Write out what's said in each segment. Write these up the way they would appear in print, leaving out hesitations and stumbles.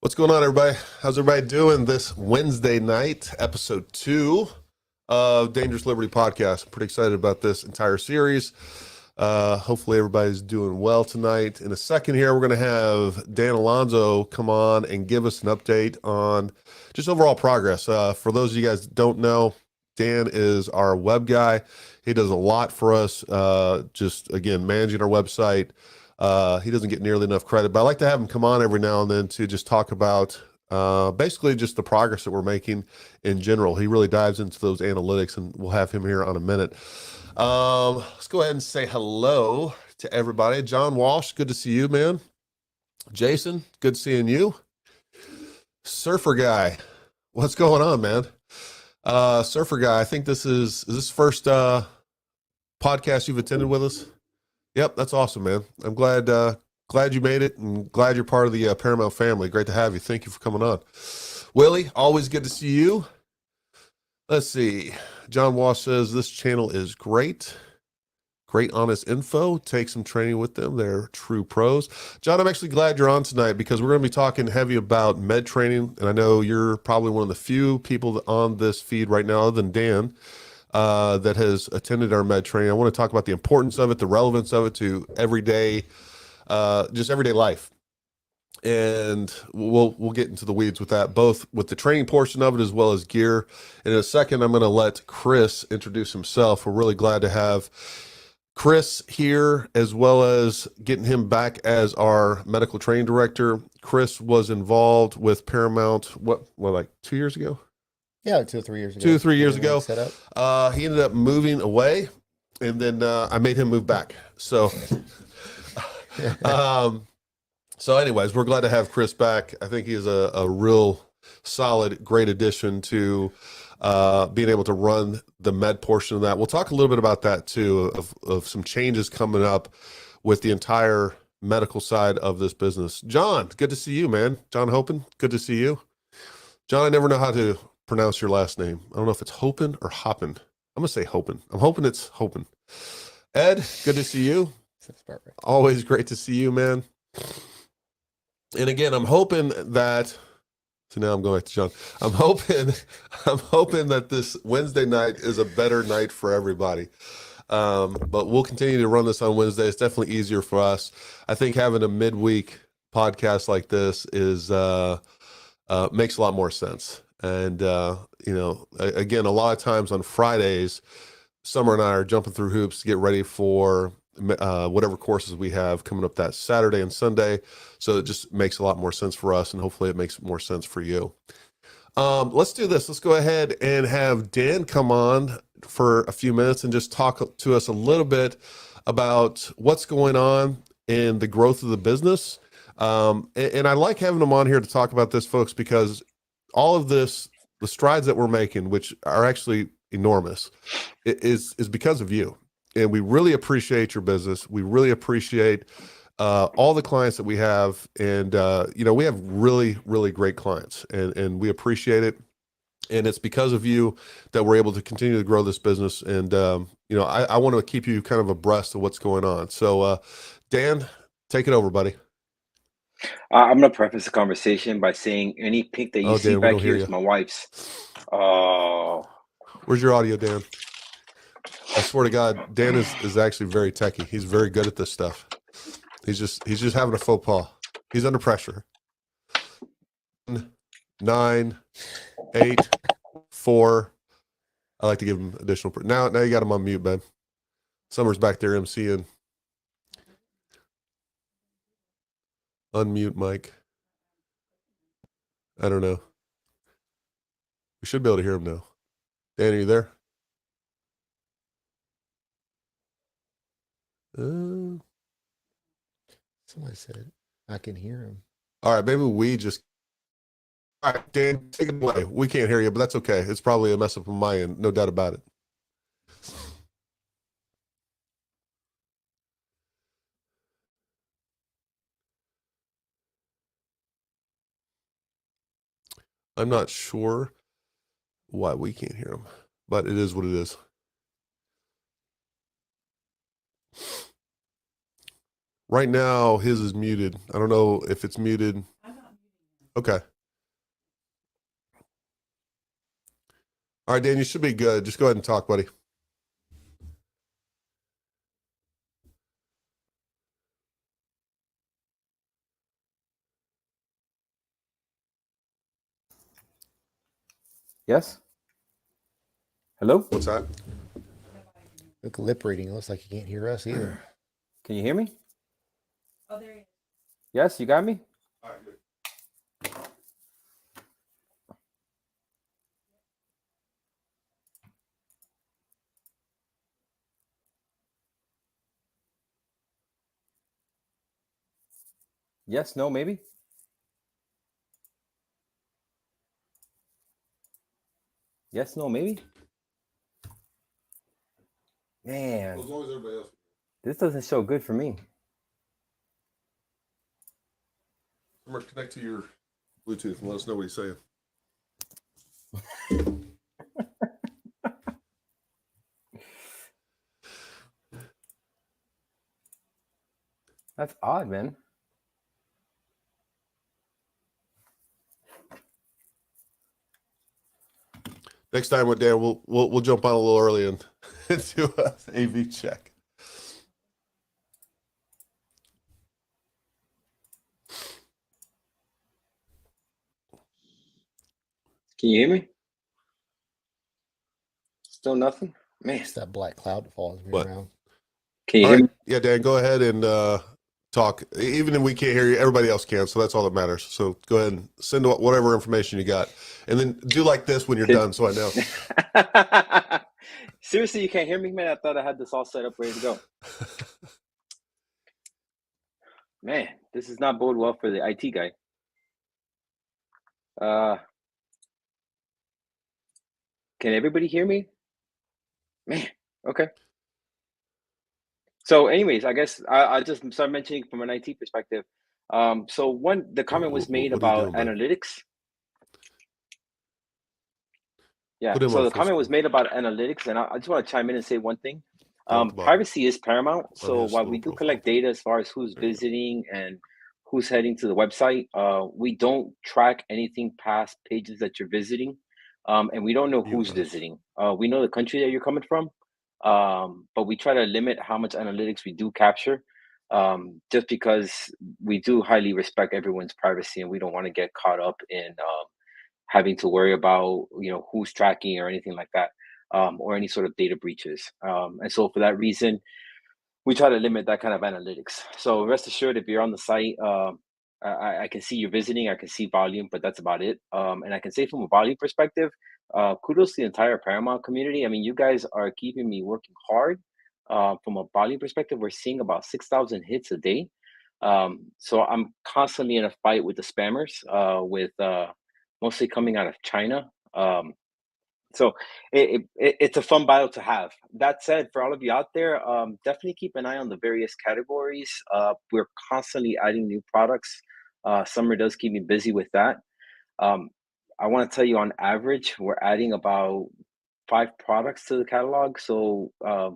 What's going on, everybody? How's everybody doing this Wednesday night, episode 2 of Dangerous Liberty Podcast? I'm pretty excited about this entire series. Hopefully everybody's doing well tonight. In a second here, we're going to have Dan Alonzo come on and give us an update on just overall progress. For those of you guys that don't know, Dan is our web guy. He does a lot for us, just, again, managing our website. He doesn't get nearly enough credit, but I like to have him come on every now and then to just talk about basically just the progress that we're making in general. He really dives into those analytics, and we'll have him here on a minute. Let's go ahead and say hello to everybody. John Walsh, good to see you, man. Jason, good seeing you. Surfer Guy, what's going on, man? Surfer Guy, I think is this first podcast you've attended with us? Yep, that's awesome, man. I'm glad you made it, and glad you're part of the Paramount family. Great to have you. Thank you for coming on. Willie, always good to see you. Let's see. John Walsh says this channel is great. Great, honest info. Take some training with them. They're true pros. John, I'm actually glad you're on tonight because we're going to be talking heavy about med training, and I know you're probably one of the few people on this feed right now, other than Dan, that has attended our med training. I want to talk about the importance of it, the relevance of it to everyday, just everyday life. And we'll get into the weeds with that, both with the training portion of it as well as gear. And in a second, I'm going to let Chris introduce himself. We're really glad to have Chris here, as well as getting him back as our medical training director. Chris was involved with Paramount, like 2 years ago? Yeah, 2 or 3 years ago. 2 or 3 years ago. Set up. He ended up moving away, and then I made him move back. So, so anyways, we're glad to have Chris back. I think he is a real solid, great addition to being able to run the med portion of that. We'll talk a little bit about that too, of some changes coming up with the entire medical side of this business. John, good to see you, man. John Hopen, good to see you. John, I never know how to pronounce your last name. I don't know if it's Hopen or Hoppen. I'm gonna say Hopen. I'm hoping it's Hopen. Ed, good to see you. That's perfect. Always great to see you, man. And again, I'm hoping that. So now I'm going back to John. I'm hoping that this Wednesday night is a better night for everybody. But we'll continue to run this on Wednesday. It's definitely easier for us. I think having a midweek podcast like this is makes a lot more sense. And, again, a lot of times on Fridays, Summer and I are jumping through hoops to get ready for whatever courses we have coming up that Saturday and Sunday. So it just makes a lot more sense for us, and hopefully it makes more sense for you. Let's do this. Let's go ahead and have Dan come on for a few minutes and just talk to us a little bit about what's going on in the growth of the business. And I like having him on here to talk about this, folks, because all of this, the strides that we're making, which are actually enormous, is because of you. And we really appreciate your business. We really appreciate all the clients that we have. And, we have really, really great clients, and we appreciate it. And it's because of you that we're able to continue to grow this business. And, I want to keep you kind of abreast of what's going on. So, Dan, take it over, buddy. I'm going to preface the conversation by saying any pink that you see Dan, back here is my wife's. Oh. Where's your audio, Dan? I swear to God, Dan is actually very techie. He's very good at this stuff. He's just having a faux pas. He's under pressure. 9, 8, 4. I like to give him additional. Now you got him on mute, Ben. Summer's back there emceeing. Unmute Mike. I don't know. We should be able to hear him now. Dan, are you there? Somebody said I can hear him. All right, maybe we just. All right, Dan, take it away. We can't hear you, but that's okay. It's probably a mess up on my end, no doubt about it. I'm not sure why we can't hear him, but it is what it is. Right now, his is muted. I don't know if it's muted. Okay. All right, Dan, you should be good. Just go ahead and talk, buddy. Yes. Hello. What's that? Look, lip reading. It looks like you can't hear us either. Can you hear me? Oh, there he is. Yes, you got me. All right, good. Yes. No. Maybe. Yes. No. Maybe. Man, As long as everybody else. this doesn't show good for me. Remember, connect to your Bluetooth and let us know what he's saying. That's odd, man. Next time with Dan, we'll jump on a little early and do a AV check. Can you hear me? Still nothing, man. It's that black cloud that follows me What? around. Can you All hear right. me? Yeah, Dan, go ahead and talk. Even if we can't hear you, everybody else can. So that's all that matters. So go ahead and send whatever information you got. And then do like this when you're Good. done so I know. Seriously, you can't hear me, man? I thought I had this all set up, ready to go. Man, this is not bode well for the IT guy. Can everybody hear me? Man, okay. So anyways, I guess I just start mentioning from an IT perspective. So the comment was made What are you about doing, bud? analytics. Yeah, Put him so on the full comment was screen. made about analytics, and I just want to chime in and say one thing. Down at the bottom. Privacy is paramount. On So his while little we do profile collect pic. data as far as who's There you go. visiting and who's heading to the website, we don't track anything past pages that you're visiting, and we don't know Mute who's us. visiting. We know the country that you're coming from, but we try to limit how much analytics we do capture, just because we do highly respect everyone's privacy, and we don't want to get caught up in having to worry about who's tracking or anything like that, or any sort of data breaches. And so for that reason, we try to limit that kind of analytics. So rest assured, if you're on the site, I can see you're visiting, I can see volume, but that's about it. And I can say from a volume perspective, kudos to the entire Paramount community. I mean, you guys are keeping me working hard. From a volume perspective, we're seeing about 6,000 hits a day. So I'm constantly in a fight with the spammers, with mostly coming out of China. So it's a fun battle to have. That said, for all of you out there, definitely keep an eye on the various categories. We're constantly adding new products. Summer does keep me busy with that. I want to tell you, on average, we're adding about 5 products to the catalog. So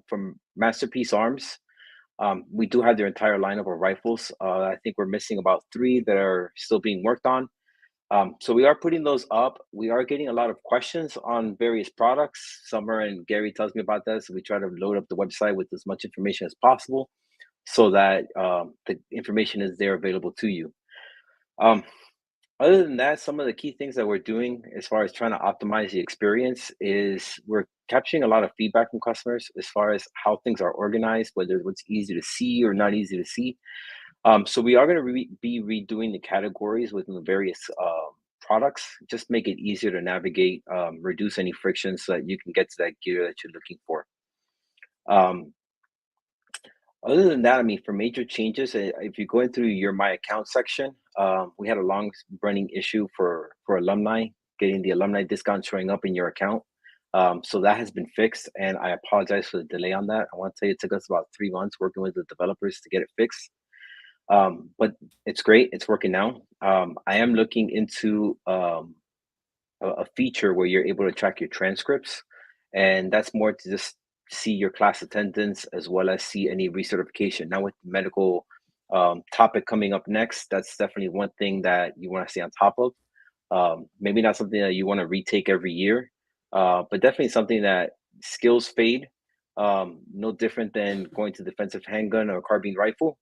from Masterpiece Arms, we do have their entire lineup of rifles. I think we're missing about 3 that are still being worked on. So we are putting those up. We are getting a lot of questions on various products. Summer and Gary tells me about that. So we try to load up the website with as much information as possible so that the information is there available to you. Other than that, some of the key things that we're doing as far as trying to optimize the experience is we're capturing a lot of feedback from customers as far as how things are organized, whether what's easy to see or not easy to see. So we are going to be redoing the categories within the various products, just make it easier to navigate, reduce any friction so that you can get to that gear that you're looking for. Um, Other than that, I mean, for major changes, if you go into your My Account section, we had a long running issue for alumni, getting the alumni discount showing up in your account. So that has been fixed, and I apologize for the delay on that. I want to tell you, it took us about 3 months working with the developers to get it fixed. But it's great. It's working now. I am looking into a feature where you're able to track your transcripts, and that's more to just see your class attendance as well as see any recertification. Now with medical topic coming up next, that's definitely one thing that you want to stay on top of. Maybe not something that you want to retake every year, but definitely something that skills fade. No different than going to defensive handgun or carbine rifle.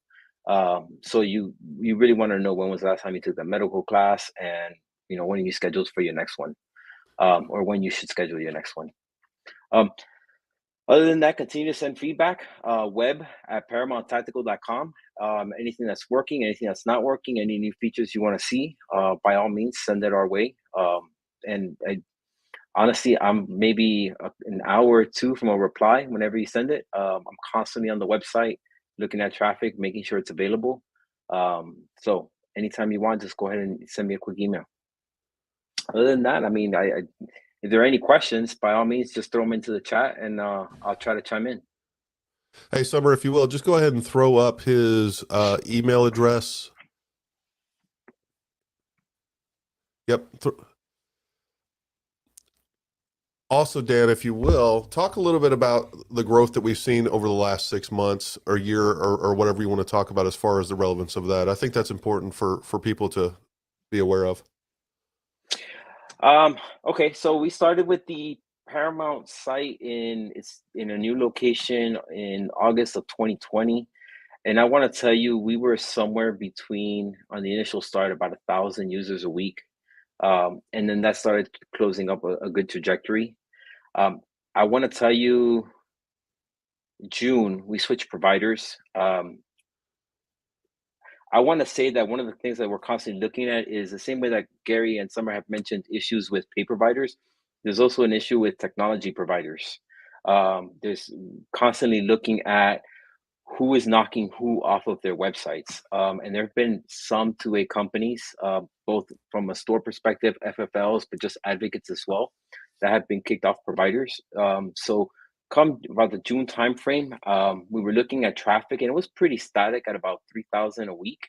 So you really want to know when was the last time you took the medical class, and when are you scheduled for your next one, or when you should schedule your next one. Um, Other than that, continue to send feedback, web at ParamountTactical.com. Anything that's working, anything that's not working, any new features you want to see, by all means, send it our way. And honestly, I'm maybe an hour or two from a reply whenever you send it. I'm constantly on the website, looking at traffic, making sure it's available. So anytime you want, just go ahead and send me a quick email. Other than that, I mean, if there are any questions, by all means, just throw them into the chat, and I'll try to chime in. Hey, Summer, if you will, just go ahead and throw up his email address. Yep. Also, Dan, if you will, talk a little bit about the growth that we've seen over the last 6 months or year, or whatever you want to talk about as far as the relevance of that. I think that's important for people to be aware of. Okay, so we started with the Paramount site in a new location in August of 2020. And I want to tell you, we were somewhere between, on the initial start, about 1,000 users a week. And then that started closing up a good trajectory. I want to tell you, June, we switched providers. I want to say that one of the things that we're constantly looking at is the same way that Gary and Summer have mentioned issues with pay providers. There's also an issue with technology providers. There's constantly looking at who is knocking who off of their websites. And there have been some 2A companies, both from a store perspective, FFLs, but just advocates as well, that have been kicked off providers. So come about the June timeframe, we were looking at traffic, and it was pretty static at about 3,000 a week.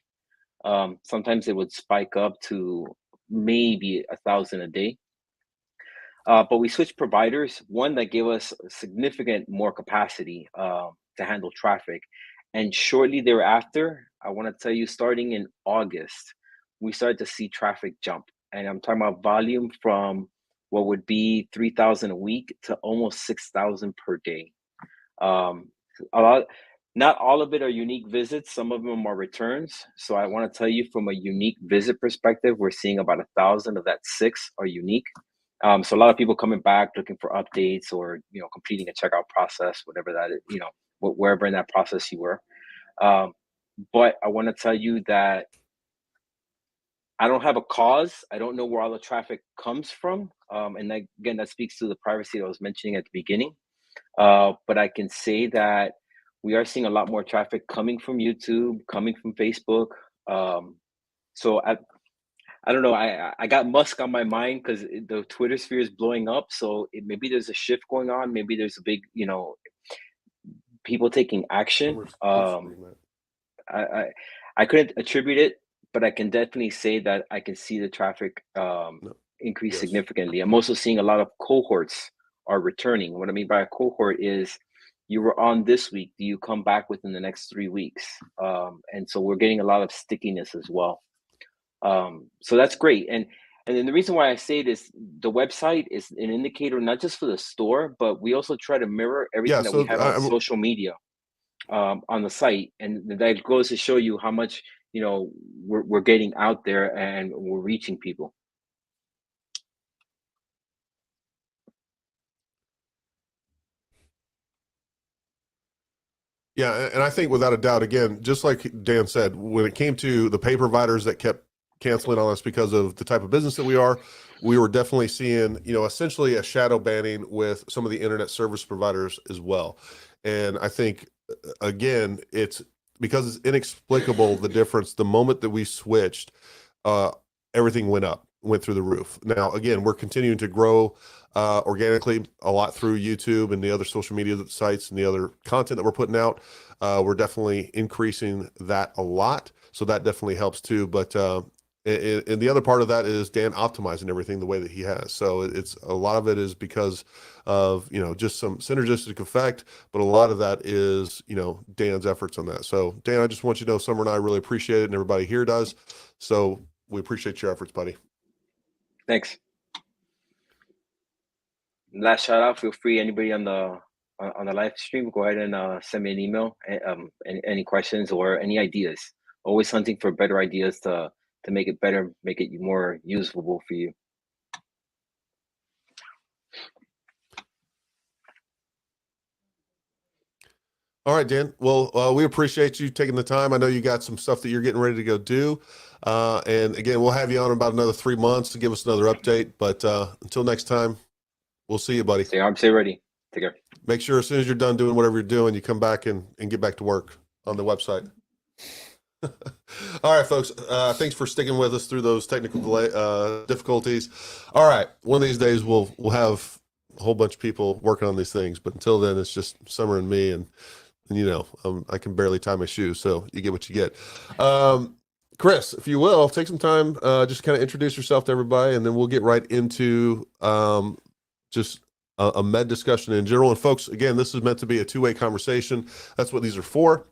Sometimes it would spike up to maybe 1,000 a day. But we switched providers, one that gave us significant more capacity to handle traffic. And shortly thereafter, I want to tell you, starting in August, we started to see traffic jump. And I'm talking about volume from what would be 3,000 a week to almost 6,000 per day. Not all of it are unique visits. Some of them are returns. So I want to tell you, from a unique visit perspective, we're seeing about 1,000 of that 6 are unique. So a lot of people coming back looking for updates, or completing a checkout process, whatever that is, wherever in that process you were. But I want to tell you that I don't have a cause. I don't know where all the traffic comes from. And again, that speaks to the privacy that I was mentioning at the beginning. But I can say that we are seeing a lot more traffic coming from YouTube, coming from Facebook. So I don't know. I got Musk on my mind because the Twitter sphere is blowing up. So maybe there's a shift going on. Maybe there's a big, people taking action. I couldn't attribute it, but I can definitely say that I can see the traffic increase Yes. significantly. I'm also seeing a lot of cohorts are returning. What I mean by a cohort is, you were on this week, do you come back within the next 3 weeks? And so we're getting a lot of stickiness as well. So that's great. And then the reason why I say this, the website is an indicator, not just for the store, but we also try to mirror everything that we have on social media on the site. And that goes to show you how much, we're getting out there and we're reaching people. Yeah, and I think without a doubt, again, just like Dan said, when it came to the pay providers that kept canceling on us because of the type of business that we are, we were definitely seeing, essentially a shadow banning with some of the internet service providers as well. And I think, again, it's because it's inexplicable, the difference. The moment that we switched, everything went through the roof. Now, again, we're continuing to grow organically a lot through YouTube and the other social media sites and the other content that we're putting out. We're definitely increasing that a lot. So that definitely helps too. But and the other part of that is Dan optimizing everything the way that he has. So it's a lot of it is because of, just some synergistic effect, but a lot of that is, Dan's efforts on that. So Dan, I just want you to know Summer and I really appreciate it, and everybody here does. So we appreciate your efforts, buddy. Thanks. Last shout out, feel free, anybody on the live stream, go ahead and send me an email, any questions or any ideas. Always hunting for better ideas to make it better, make it more usable for you. All right, Dan. Well, we appreciate you taking the time. I know you got some stuff that you're getting ready to go do. And again, we'll have you on in about another 3 months to give us another update. But until next time, we'll see you, buddy. Stay armed, stay ready. Take care. Make sure as soon as you're done doing whatever you're doing, you come back and get back to work on the website. All right, folks. Thanks for sticking with us through those technical difficulties. All right. One of these days, we'll have a whole bunch of people working on these things. But until then, it's just Summer and me. And I can barely tie my shoes, so you get what you get. Chris, if you will, take some time, just kind of introduce yourself to everybody, and then we'll get right into just a med discussion in general. And folks, again, this is meant to be a two-way conversation. That's what these are for.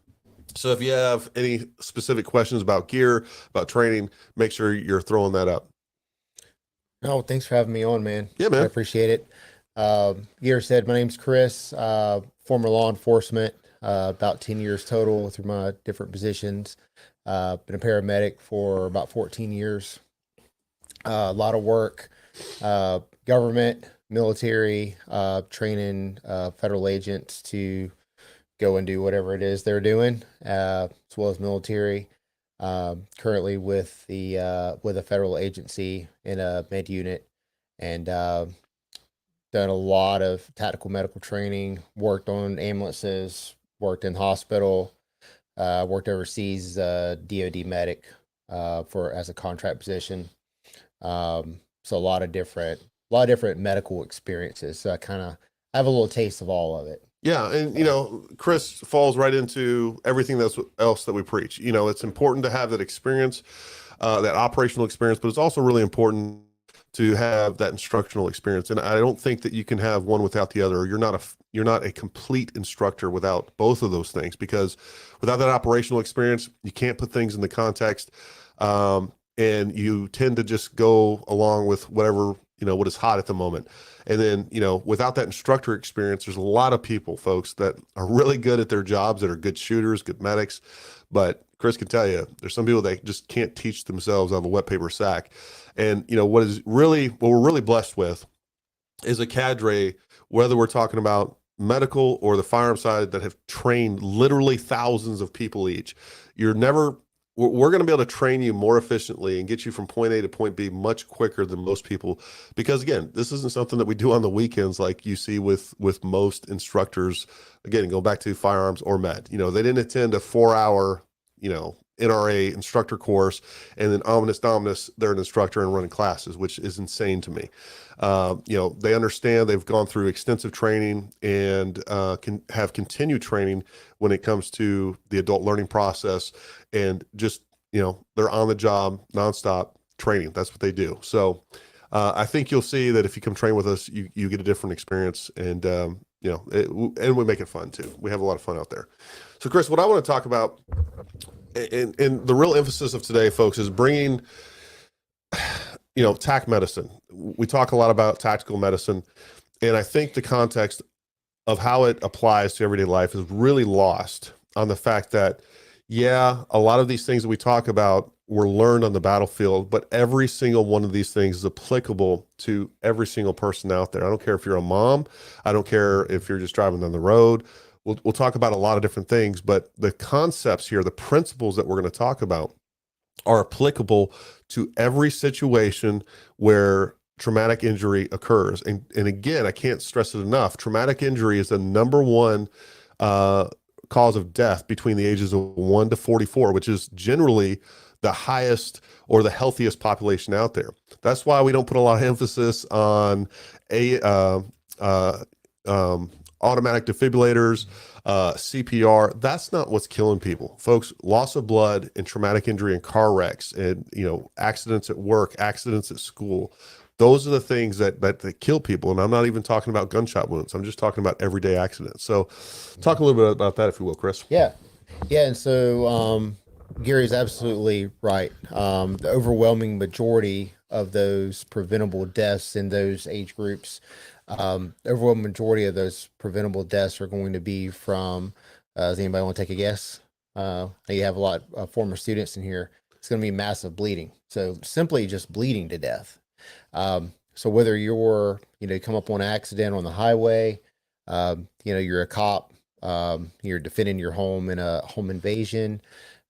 So if you have any specific questions about gear, about training, make sure you're throwing that up. No, thanks for having me on, man. Yeah, man. I appreciate it. Gear said, my name's Chris, former law enforcement, about 10 years total through my different positions. Been a paramedic for about 14 years. A lot of work, government, military, training federal agents to go and do whatever it is they're doing, as well as military. Currently with a federal agency in a med unit, and done a lot of tactical medical training, worked on ambulances, worked in hospital, worked overseas as a DoD medic as a contract position. So a lot of different medical experiences. So I have a little taste of all of it. Yeah, and Chris falls right into everything else that we preach. It's important to have that experience, that operational experience, but it's also really important to have that instructional experience. And I don't think that you can have one without the other. You're not a complete instructor without both of those things, because without that operational experience, you can't put things in the context, and you tend to just go along with whatever, what is hot at the moment. And then, without that instructor experience, there's a lot of people, folks, that are really good at their jobs, that are good shooters, good medics. But Chris can tell you, there's some people that just can't teach themselves out of a wet paper sack. And, what we're really blessed with is a cadre, whether we're talking about medical or the firearm side, that have trained literally thousands of people each. We're going to be able to train you more efficiently and get you from point A to point B much quicker than most people. Because again, this isn't something that we do on the weekends like you see with most instructors. Again, go back to firearms or med. They didn't attend a 4-hour, NRA instructor course, and then ominous, they're an instructor and running classes, which is insane to me. They understand, they've gone through extensive training and can have continued training when it comes to the adult learning process, and just, they're on the job, nonstop training. That's what they do. So I think you'll see that if you come train with us, you get a different experience, and, and we make it fun too. We have a lot of fun out there. So Chris, what I want to talk about, and the real emphasis of today, folks, is bringing, TAC medicine. We talk a lot about tactical medicine, and I think the context of how it applies to everyday life is really lost on the fact that, a lot of these things that we talk about were learned on the battlefield, but every single one of these things is applicable to every single person out there. I don't care if you're a mom. I don't care if you're just driving down the road. We'll talk about a lot of different things, but the concepts here, the principles that we're going to talk about, are applicable to every situation where traumatic injury occurs. And again, I can't stress it enough. Traumatic injury is the number one cause of death between the ages of 1 to 44, which is generally the highest or the healthiest population out there. That's why we don't put a lot of emphasis on automatic defibrillators, CPR. That's not what's killing people, folks. Loss of blood and traumatic injury and car wrecks and, accidents at work, accidents at school. Those are the things that kill people. And I'm not even talking about gunshot wounds. I'm just talking about everyday accidents. So talk a little bit about that, if you will, Chris. Yeah. Yeah. And so, Gary's absolutely right. The overwhelming majority of those preventable deaths in those age groups, the overwhelming majority of those preventable deaths are going to be from, does anybody want to take a guess? You have a lot of former students in here. It's going to be massive bleeding. So simply just bleeding to death. So whether you're, come up on an accident on the highway, you're a cop, you're defending your home in a home invasion,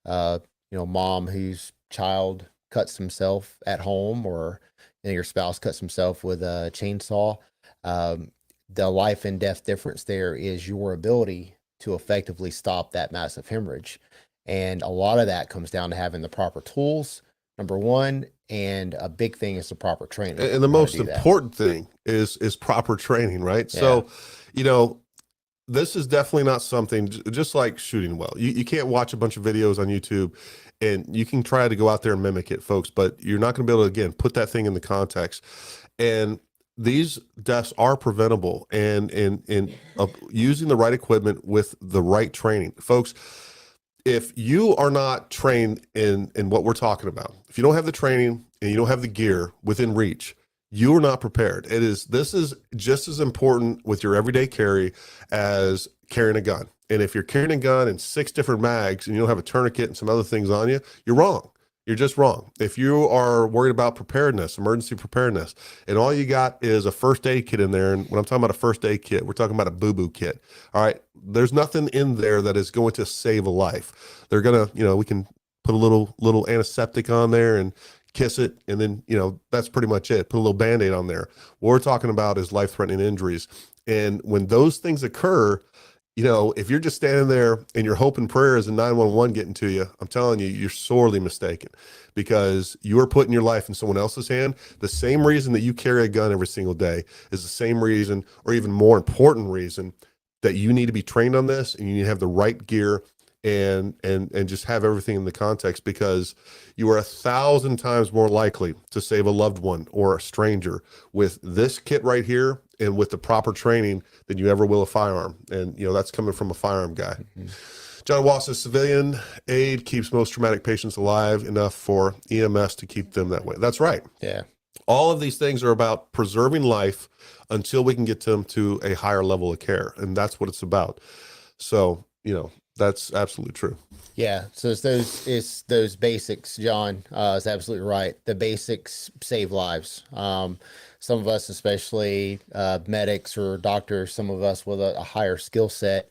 mom whose child cuts himself at home, or your spouse cuts himself with a chainsaw. The life and death difference there is your ability to effectively stop that massive hemorrhage. And a lot of that comes down to having the proper tools, number one, and a big thing is the proper training. And the most important thing is proper training, right? Yeah. So, this is definitely not something just like shooting well. You can't watch a bunch of videos on YouTube and you can try to go out there and mimic it, folks, but you're not going to be able to, again, put that thing in the context. And these deaths are preventable and using the right equipment with the right training. Folks, if you are not trained in what we're talking about, if you don't have the training and you don't have the gear within reach, you are not prepared. This is just as important with your everyday carry as carrying a gun. And if you're carrying a gun and 6 different mags and you don't have a tourniquet and some other things on you, you're wrong. You're just wrong. If you are worried about preparedness, emergency preparedness, and all you got is a first aid kit in there, and when I'm talking about a first aid kit, we're talking about a boo-boo kit. All right. There's nothing in there that is going to save a life. They're going to, we can put a little antiseptic on there and kiss it, and then, that's pretty much it. Put a little Band-Aid on there. What we're talking about is life-threatening injuries. And when those things occur, if you're just standing there and you're hoping prayer is a 911 getting to you, I'm telling you, you're sorely mistaken, because you are putting your life in someone else's hand. The same reason that you carry a gun every single day is the same reason, or even more important reason, that you need to be trained on this, and you need to have the right gear and just have everything in the context, because you are 1,000 times more likely to save a loved one or a stranger with this kit right here and with the proper training than you ever will a firearm. And, that's coming from a firearm guy. Mm-hmm. John Watt says civilian aid keeps most traumatic patients alive enough for EMS to keep them that way. That's right. Yeah. All of these things are about preserving life until we can get them to a higher level of care. And that's what it's about. So, that's absolutely true. Yeah. So it's those basics, John, is absolutely right. The basics save lives. Some of us, especially medics or doctors, some of us with a higher skill set,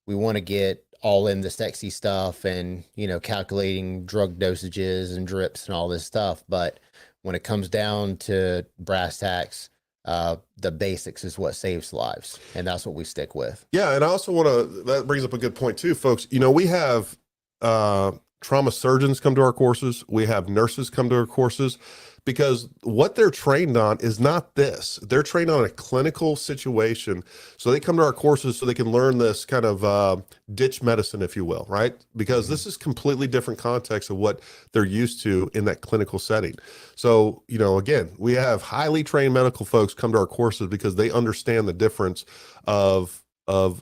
we want to get all in the sexy stuff and, calculating drug dosages and drips and all this stuff. But when it comes down to brass tacks, the basics is what saves lives, and that's what we stick with. Yeah. And I also that brings up a good point too, folks. We have trauma surgeons come to our courses. We have nurses come to our courses, because what they're trained on is not this. They're trained on a clinical situation. So they come to our courses so they can learn this kind of ditch medicine, if you will, right? Because this is completely different context of what they're used to in that clinical setting. So, again, we have highly trained medical folks come to our courses because they understand the difference of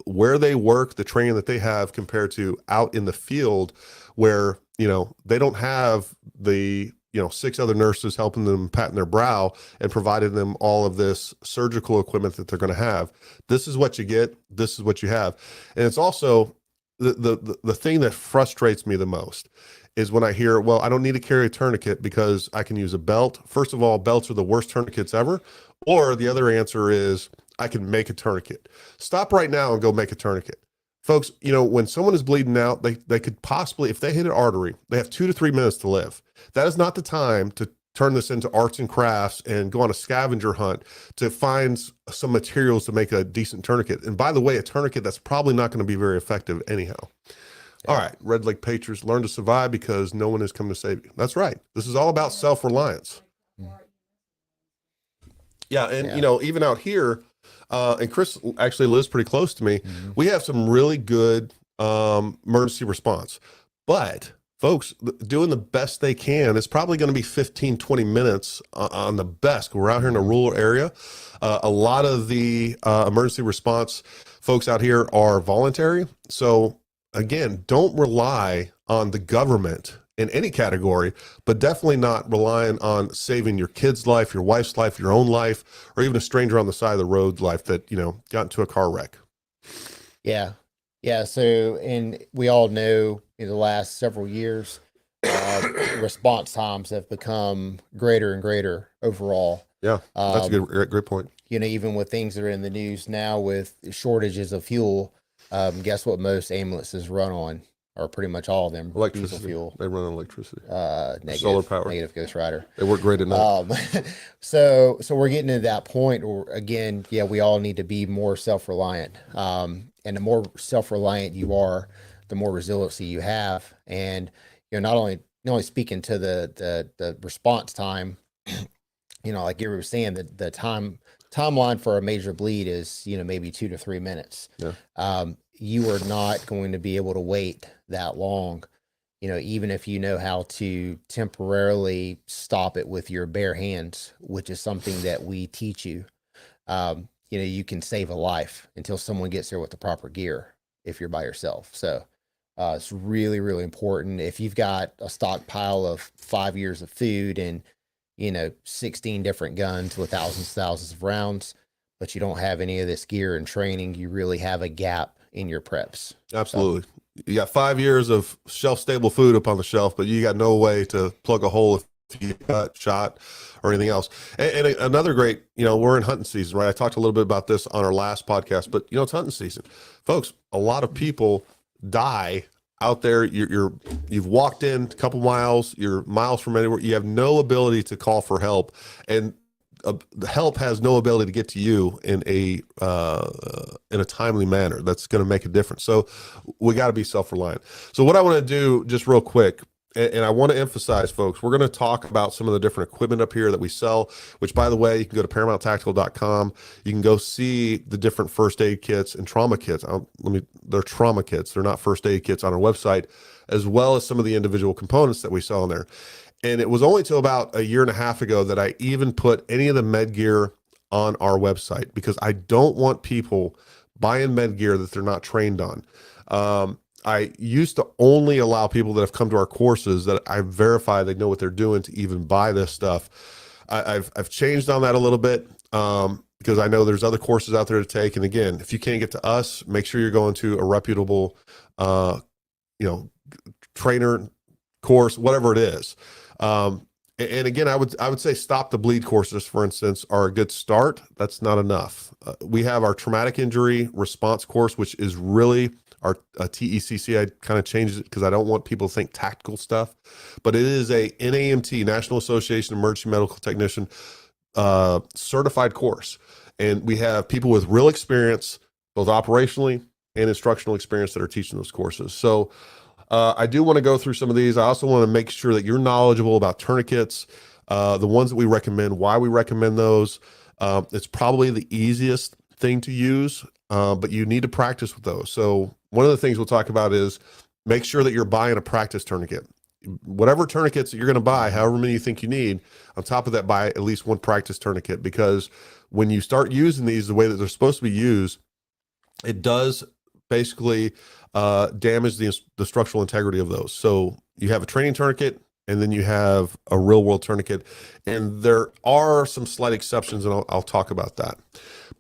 where they work, the training that they have, compared to out in the field where, they don't have the 6 other nurses helping them, patting their brow and providing them all of this surgical equipment that they're going to have. This is what you get. This is what you have. And it's also the thing that frustrates me the most is when I hear, well, I don't need to carry a tourniquet because I can use a belt. First of all, belts are the worst tourniquets ever. Or the other answer is I can make a tourniquet. Stop right now and go make a tourniquet. Folks, when someone is bleeding out, they could possibly, if they hit an artery, they have 2 to 3 minutes to live. That is not the time to turn this into arts and crafts and go on a scavenger hunt to find some materials to make a decent tourniquet. And by the way, a tourniquet that's probably not going to be very effective anyhow. All right, Red Lake Patriots, learn to survive because no one is coming to save you. That's right. This is all about self-reliance. Yeah, and even out here, and Chris actually lives pretty close to me. Mhm. We have some really good emergency response, but folks doing the best they can, it's probably going to be 15, 20 minutes on the best. We're out here in a rural area. A lot of the emergency response folks out here are voluntary. So again, don't rely on the government in any category, but definitely not relying on saving your kid's life, your wife's life, your own life, or even a stranger on the side of the road life that, got into a car wreck. Yeah. Yeah. So, and we all know in the last several years, response times have become greater and greater overall. Yeah, that's a great point. Even with things that are in the news now with shortages of fuel, guess what most ambulances run on, or pretty much all of them, diesel Electricity. fuel. They run on electricity. Negative, Solar power. Negative Ghost Rider. They work great at night. So we're getting to that point where, again, yeah, we all need to be more self-reliant. And the more self-reliant you are, the more resiliency you have. And not only speaking to the response time, like you were saying, the timeline for a major bleed is maybe 2 to 3 minutes. Yeah. You are not going to be able to wait that long, even if you know how to temporarily stop it with your bare hands, which is something that we teach you. You can save a life until someone gets there with the proper gear if you're by yourself. So it's really, really important. If you've got a stockpile of 5 years of food and 16 different guns with thousands of rounds, but you don't have any of this gear and training, you really have a gap in your preps. Absolutely. You got 5 years of shelf-stable food up on the shelf, but you got no way to plug a hole if you got shot or anything else. And another great, we're in hunting season, right? I talked a little bit about this on our last podcast, but it's hunting season. Folks, a lot of people die out there. You've walked in a couple miles, you're miles from anywhere. You have no ability to call for help, and the help has no ability to get to you in a timely manner. That's going to make a difference. So we got to be self-reliant. So what I want to do just real quick, and I want to emphasize, folks, we're going to talk about some of the different equipment up here that we sell, which, by the way, you can go to ParamountTactical.com. You can go see the different first aid kits and trauma kits. They're trauma kits. They're not first aid kits on our website, as well as some of the individual components that we sell in there. And it was only till about a year and a half ago that I even put any of the med gear on our website, because I don't want people buying med gear that they're not trained on. I used to only allow people that have come to our courses that I verify they know what they're doing to even buy this stuff. I've changed on that a little bit because I know there's other courses out there to take. And again, if you can't get to us, make sure you're going to a reputable, trainer course, whatever it is. And again, I would say Stop the Bleed courses, for instance, are a good start. That's not enough. We have our traumatic injury response course, which is really our TECC. I kind of changed it because I don't want people to think tactical stuff, but it is a NAMT, National Association of Emergency Medical Technician, certified course. And we have people with real experience, both operationally and instructional experience, that are teaching those courses. So I do want to go through some of these. I also want to make sure that you're knowledgeable about tourniquets, the ones that we recommend, why we recommend those. It's probably the easiest thing to use, but you need to practice with those. So one of the things we'll talk about is make sure that you're buying a practice tourniquet. Whatever tourniquets that you're going to buy, however many you think you need, on top of that, buy at least one practice tourniquet, because when you start using these the way that they're supposed to be used, it does basically damage the structural integrity of those. So you have a training tourniquet, and then you have a real world tourniquet, and there are some slight exceptions, and I'll talk about that.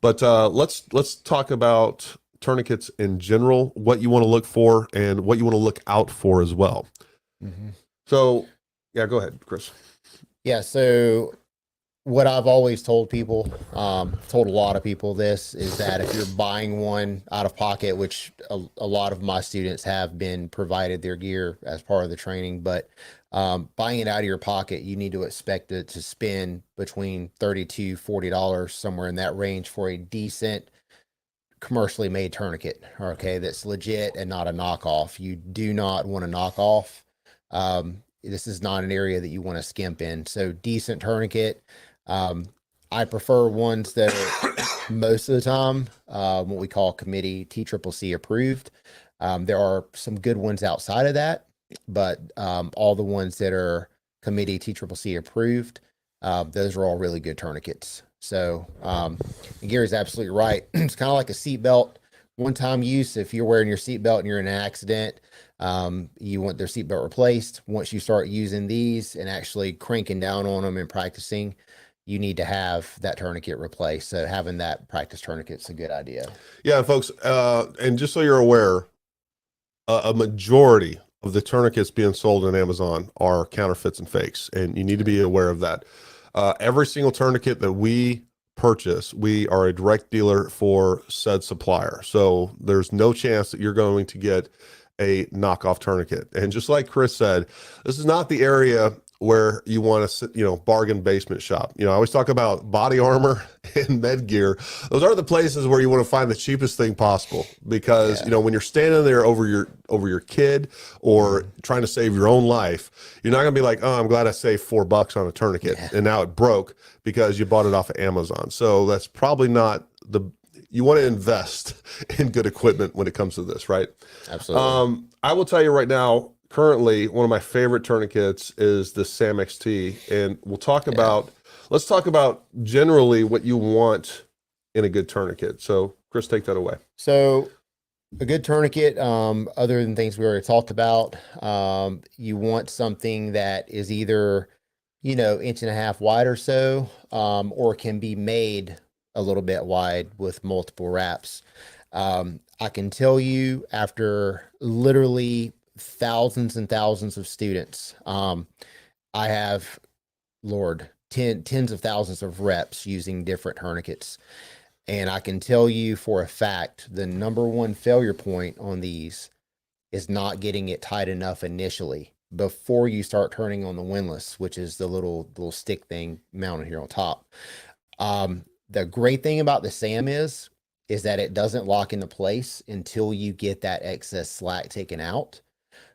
But let's talk about tourniquets in general, what you want to look for and what you want to look out for as well. Mm-hmm. So yeah, go ahead, Chris. Yeah. So what I've always told people, told a lot of people this, is that if you're buying one out of pocket, which a lot of my students have been provided their gear as part of the training, but buying it out of your pocket, you need to expect it to spend between $30 to $40, somewhere in that range, for a decent commercially made tourniquet. Okay, that's legit and not a knockoff. You do not want a knockoff. This is not an area that you want to skimp in. So decent tourniquet. I prefer ones that are most of the time what we call committee TCCC approved. There are some good ones outside of that, but all the ones that are committee TCCC approved, those are all really good tourniquets. So Gary's absolutely right. It's kind of like a seatbelt. One-time use. If you're wearing your seatbelt and you're in an accident, you want their seatbelt replaced. Once you start using these and actually cranking down on them and practicing, you need to have that tourniquet replaced. So having that practice tourniquet is a good idea. Yeah, folks, and just so you're aware, a majority of the tourniquets being sold on Amazon are counterfeits and fakes, and you need to be aware of that. Every single tourniquet that we purchase, we are a direct dealer for said supplier. So there's no chance that you're going to get a knockoff tourniquet. And just like Chris said, this is not the area where you want to, bargain basement shop. I always talk about body armor and med gear. Those are the places where you want to find the cheapest thing possible, because, when you're standing there over your kid or trying to save your own life, you're not going to be like, oh, I'm glad I saved $4 on a tourniquet and now it broke because you bought it off of Amazon. So that's probably not you want to invest in good equipment when it comes to this, right? Absolutely. I will tell you right now, currently, one of my favorite tourniquets is the SAM XT, and let's talk about generally what you want in a good tourniquet. So Chris, take that away. So a good tourniquet, other than things we already talked about, you want something that is either, 1.5 inch wide or so, or can be made a little bit wide with multiple wraps. I can tell you, after literally thousands and thousands of students, I have, tens of thousands of reps using different tourniquets. And I can tell you for a fact, the number one failure point on these is not getting it tight enough initially before you start turning on the windlass, which is the little stick thing mounted here on top. The great thing about the SAM is that it doesn't lock into place until you get that excess slack taken out.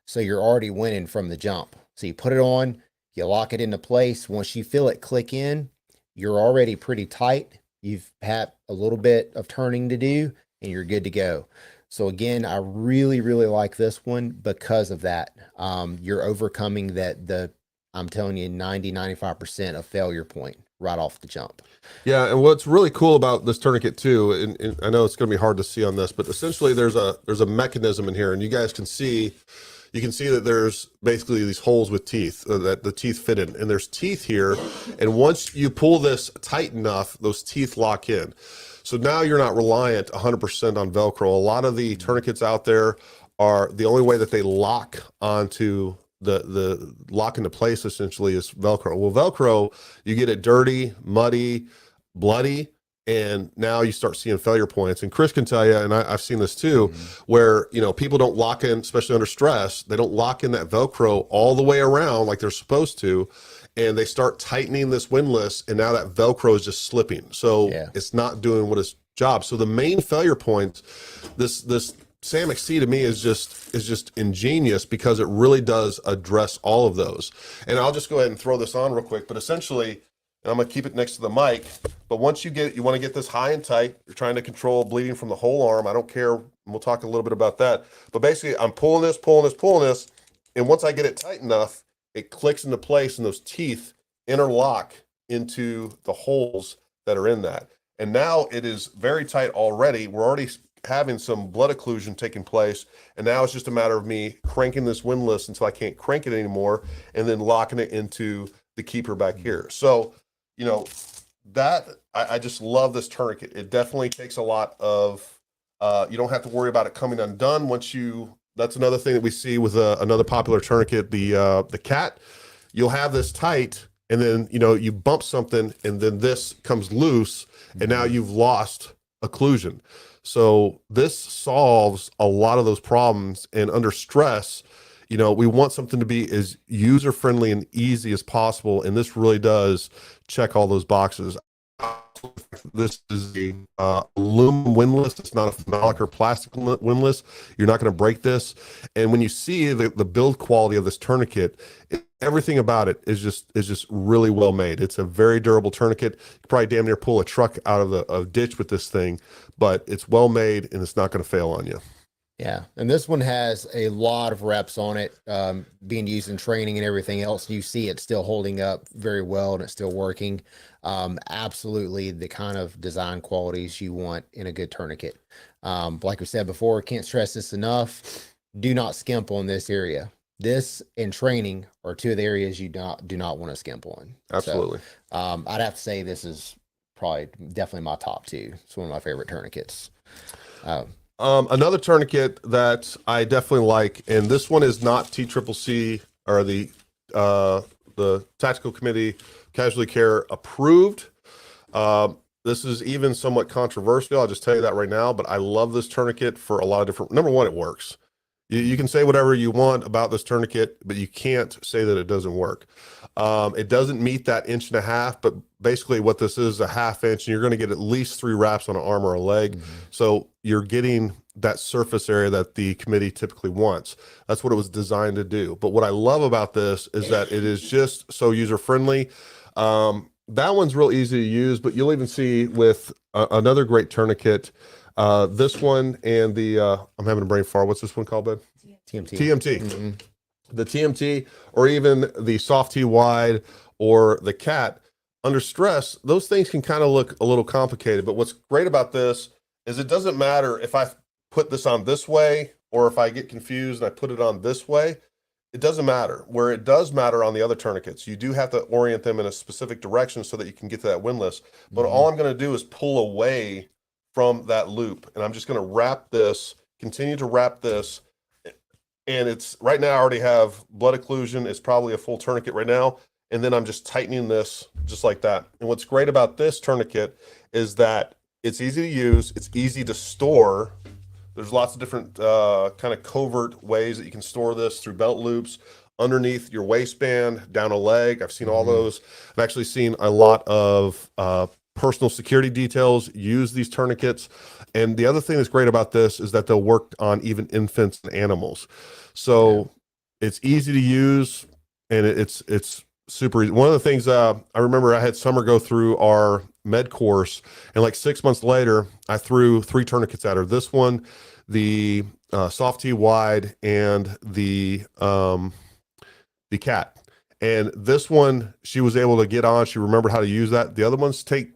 So you're already winning from the jump. So you put it on, you lock it into place. Once you feel it click in, you're already pretty tight. You've had a little bit of turning to do and you're good to go. So again, I really, really like this one because of that. You're overcoming I'm telling you, 90-95% of failure point right off the jump. Yeah, and what's really cool about this tourniquet too, and I know it's going to be hard to see on this, but essentially there's a mechanism in here, and you guys can see that there's basically these holes with teeth that the teeth fit in, and there's teeth here, and once you pull this tight enough, those teeth lock in. So now you're not reliant 100% on Velcro. A lot of the tourniquets out there are the only way that they lock onto the lock into place essentially is Velcro. Well, Velcro, you get it dirty, muddy, bloody, and now you start seeing failure points. And Chris can tell you, and I've seen this too, where people don't lock in, especially under stress, they don't lock in that Velcro all the way around like they're supposed to, and they start tightening this windlass, and now that Velcro is just slipping. So it's not doing what its job. So the main failure points, this SAM XT to me is just ingenious because it really does address all of those. And I'll just go ahead and throw this on real quick, but essentially, and I'm gonna keep it next to the mic, but once you want to get this high and tight, you're trying to control bleeding from the whole arm. I don't care, we'll talk a little bit about that, but basically I'm pulling this, and once I get it tight enough, it clicks into place and those teeth interlock into the holes that are in that. And now it is very tight already. We're already having some blood occlusion taking place, and now it's just a matter of me cranking this windlass until I can't crank it anymore, and then locking it into the keeper back here. So that I just love this tourniquet. It definitely takes a lot of you don't have to worry about it coming undone once that's another thing that we see with another popular tourniquet, the cat. You'll have this tight, and then you bump something, and then this comes loose, and now you've lost occlusion. So this solves a lot of those problems. And under stress, we want something to be as user-friendly and easy as possible. And this really does check all those boxes. this is a aluminum windlass. It's not a phenolic or plastic windlass. You're not going to break this. And when you see the build quality of this tourniquet, everything about it is just really well made. It's a very durable tourniquet. You could probably damn near pull a truck out of a ditch with this thing, but it's well made and it's not going to fail on you. Yeah, and this one has a lot of reps on it, being used in training and everything else. You see it still holding up very well and it's still working. Absolutely the kind of design qualities you want in a good tourniquet. Like we said before, can't stress this enough. Do not skimp on this area. This and training are two of the areas you do not want to skimp on. Absolutely. So, I'd have to say this is probably definitely my top two. It's one of my favorite tourniquets. Another tourniquet that I definitely like, and this one is not TCCC or the Tactical Committee Casualty Care approved. This is even somewhat controversial. I'll just tell you that right now, but I love this tourniquet for a lot of different. Number one, it works. You can say whatever you want about this tourniquet, but you can't say that it doesn't work. It doesn't meet that 1.5 inches, but basically what this is a 1/2 inch, and you're going to get at least 3 wraps on an arm or a leg. So you're getting that surface area that the committee typically wants. That's what it was designed to do. But what I love about this is that it is just so user-friendly. That one's real easy to use, but you'll even see with another great tourniquet, this one and the, I'm having a brain fart. What's this one called, bud? TMT. TMT. The TMT, or even the soft T wide or the cat, under stress, those things can kind of look a little complicated. But what's great about this is it doesn't matter if I put this on this way or if I get confused and I put it on this way. It doesn't matter. Where it does matter on the other tourniquets, you do have to orient them in a specific direction so that you can get to that windlass. But all I'm going to do is pull away from that loop, and I'm just going to wrap this, continue to wrap this. And it's right now I already have blood occlusion. It's probably a full tourniquet right now. And then I'm just tightening this just like that. And what's great about this tourniquet is that it's easy to use. It's easy to store. There's lots of different kind of covert ways that you can store this through belt loops, underneath your waistband, down a leg. I've seen all those. I've actually seen a lot of personal security details use these tourniquets. And the other thing that's great about this is that they'll work on even infants and animals. So it's easy to use, and it's super easy. One of the things I remember I had Summer go through our med course, and like 6 months later, I threw 3 tourniquets at her. This one, the soft T wide, and the cat. And this one, she was able to get on. She remembered how to use that. The other ones take,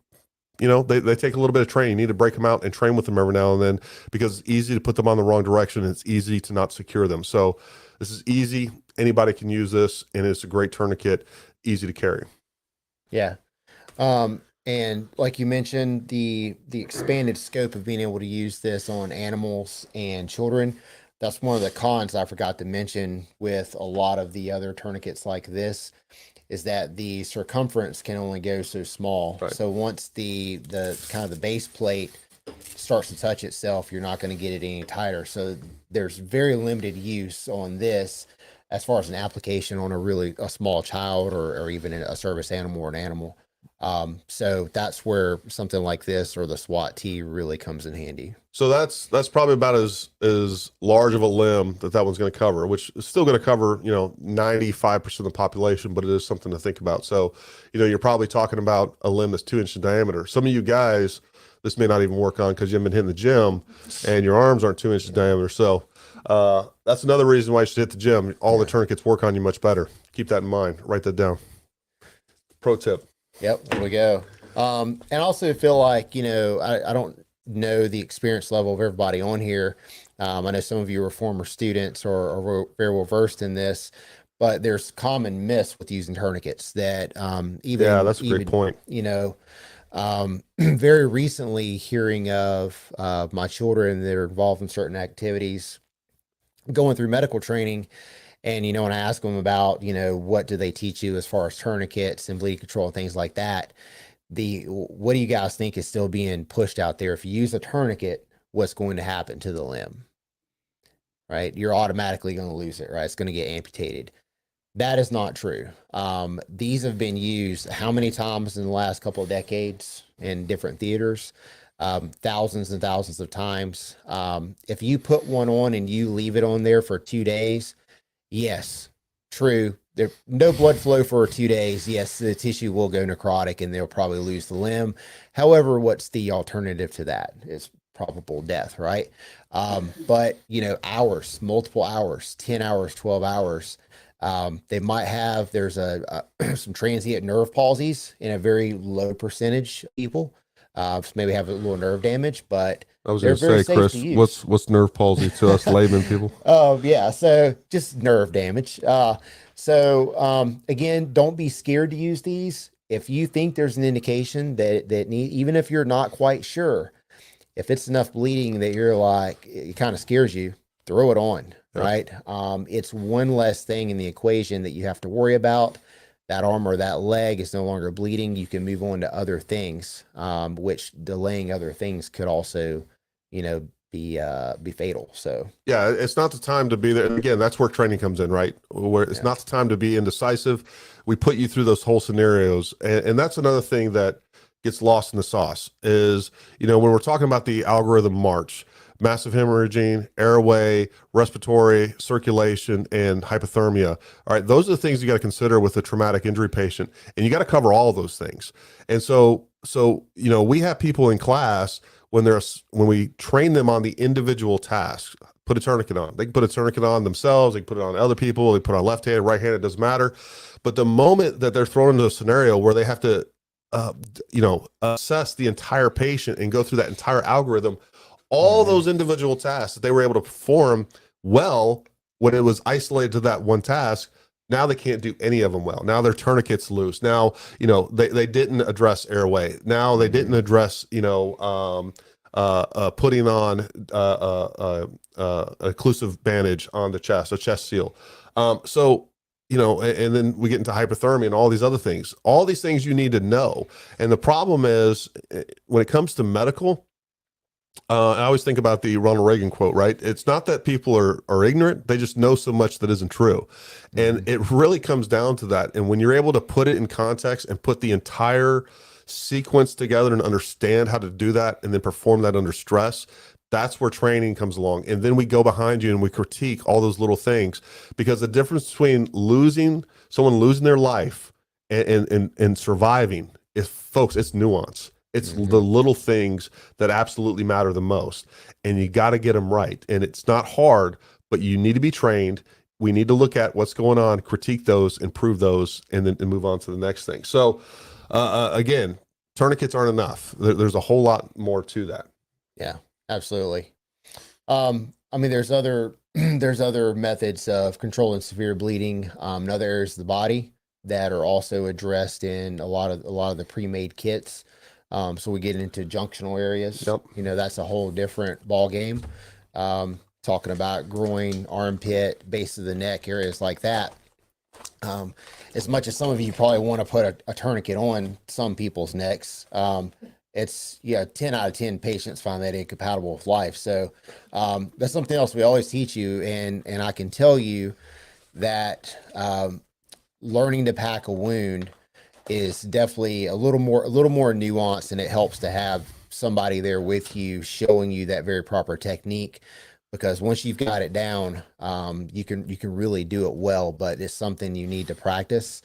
they take a little bit of training. You need to break them out and train with them every now and then, because it's easy to put them on the wrong direction. And it's easy to not secure them. So this is easy. Anybody can use this, and it's a great tourniquet, easy to carry. Yeah. And like you mentioned, the expanded scope of being able to use this on animals and children, that's one of the cons I forgot to mention with a lot of the other tourniquets like this, is that the circumference can only go so small. Right. So once the kind of the base plate starts to touch itself, you're not going to get it any tighter. So there's very limited use on this as far as an application on a small child or even a service animal or an animal. So that's where something like this or the SWAT T really comes in handy. So that's probably about as large of a limb that one's going to cover, which is still going to cover, 95% of the population, but it is something to think about. So, you're probably talking about a limb that's 2 inches in diameter. Some of you guys, this may not even work on because you haven't been hitting the gym and your arms aren't 2 inches in diameter. So, that's another reason why you should hit the gym. All the tourniquets work on you much better. Keep that in mind. Write that down. Pro tip. Yep, there we go. And I also feel like, I don't know the experience level of everybody on here. I know some of you are former students or very well versed in this, but there's common myths with using tourniquets that That's a great point. Very recently hearing of my children that are involved in certain activities, going through medical training. And, when I ask them about, what do they teach you as far as tourniquets and bleed control and things like that, what do you guys think is still being pushed out there? If you use a tourniquet, what's going to happen to the limb, right? You're automatically going to lose it, right? It's going to get amputated. That is not true. These have been used how many times in the last couple of decades in different theaters? Thousands and thousands of times. If you put one on and you leave it on there for 2 days, yes, true. There no blood flow for 2 days. Yes, the tissue will go necrotic and they'll probably lose the limb. However, what's the alternative to that? It's probable death, right? But hours, multiple hours, 10 hours, 12 hours. They might have, there's some transient nerve palsies in a very low percentage of people. So maybe have a little nerve damage, but I was they're going to very say, safe Chris, to use. what's nerve palsy to us layman people? Oh yeah, so just nerve damage. Again, don't be scared to use these. If you think there's an indication that even if you're not quite sure, if it's enough bleeding that you're like, it kind of scares you, throw it on, Yeah. right? It's one less thing in the equation that you have to worry about. That arm or that leg is no longer bleeding. You can move on to other things, which delaying other things could also, be fatal. So Yeah, it's not the time to be there. And again, that's where training comes in, right? Where it's not the time to be indecisive. We put you through those whole scenarios. And that's another thing that gets lost in the sauce is, when we're talking about the algorithm march, massive hemorrhaging, airway, respiratory, circulation, and hypothermia. All right, those are the things you got to consider with a traumatic injury patient. And you got to cover all of those things. And so, we have people in class when we train them on the individual tasks, put a tourniquet on. They can put a tourniquet on themselves, they can put it on other people, they put it on left hand, right hand, it doesn't matter. But the moment that they're thrown into a scenario where they have to assess the entire patient and go through that entire algorithm, all those individual tasks that they were able to perform well when it was isolated to that one task, now they can't do any of them well. Now their tourniquet's loose. Now, they didn't address airway. Now they didn't address, putting on occlusive bandage on the chest, a chest seal. And then we get into hypothermia and all these other things. All these things you need to know. And the problem is when it comes to medical, I always think about the Ronald Reagan quote, right? It's not that people are ignorant. They just know so much that isn't true. And it really comes down to that. And when you're able to put it in context and put the entire sequence together and understand how to do that and then perform that under stress, that's where training comes along. And then we go behind you and we critique all those little things, because the difference between someone losing their life and surviving is, folks, it's nuance. It's the little things that absolutely matter the most. And you got to get them right. And it's not hard, but you need to be trained. We need to look at what's going on, critique those, improve those, and then move on to the next thing. So again, tourniquets aren't enough. There's a whole lot more to that. yeah, absolutely. There's other methods of controlling severe bleeding in other areas of the body that are also addressed in a lot of the pre-made kits. So we get into junctional areas. Yep. That's a whole different ball game. Talking about groin, armpit, base of the neck, areas like that. As much as some of you probably want to put a tourniquet on some people's necks, it's 10 out of 10 patients find that incompatible with life. So that's something else we always teach you, and I can tell you that learning to pack a wound is definitely a little more nuanced, and it helps to have somebody there with you showing you that very proper technique, because once you've got it down, you can really do it well, but it's something you need to practice.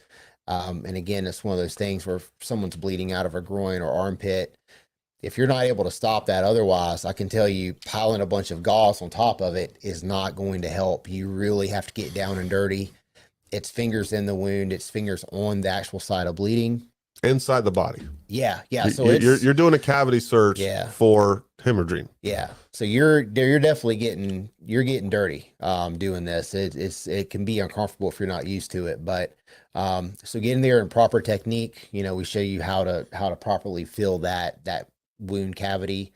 And again, it's one of those things where if someone's bleeding out of a groin or armpit, if you're not able to stop that otherwise, I can tell you piling a bunch of gauze on top of it is not going to help. You really have to get down and dirty. It's fingers in the wound. It's fingers on the actual side of bleeding. Inside the body. Yeah. So you're doing a cavity search for hemorrhaging. Yeah. So you're definitely getting dirty doing this. It can be uncomfortable if you're not used to it. But so getting there in proper technique, we show you how to properly fill that wound cavity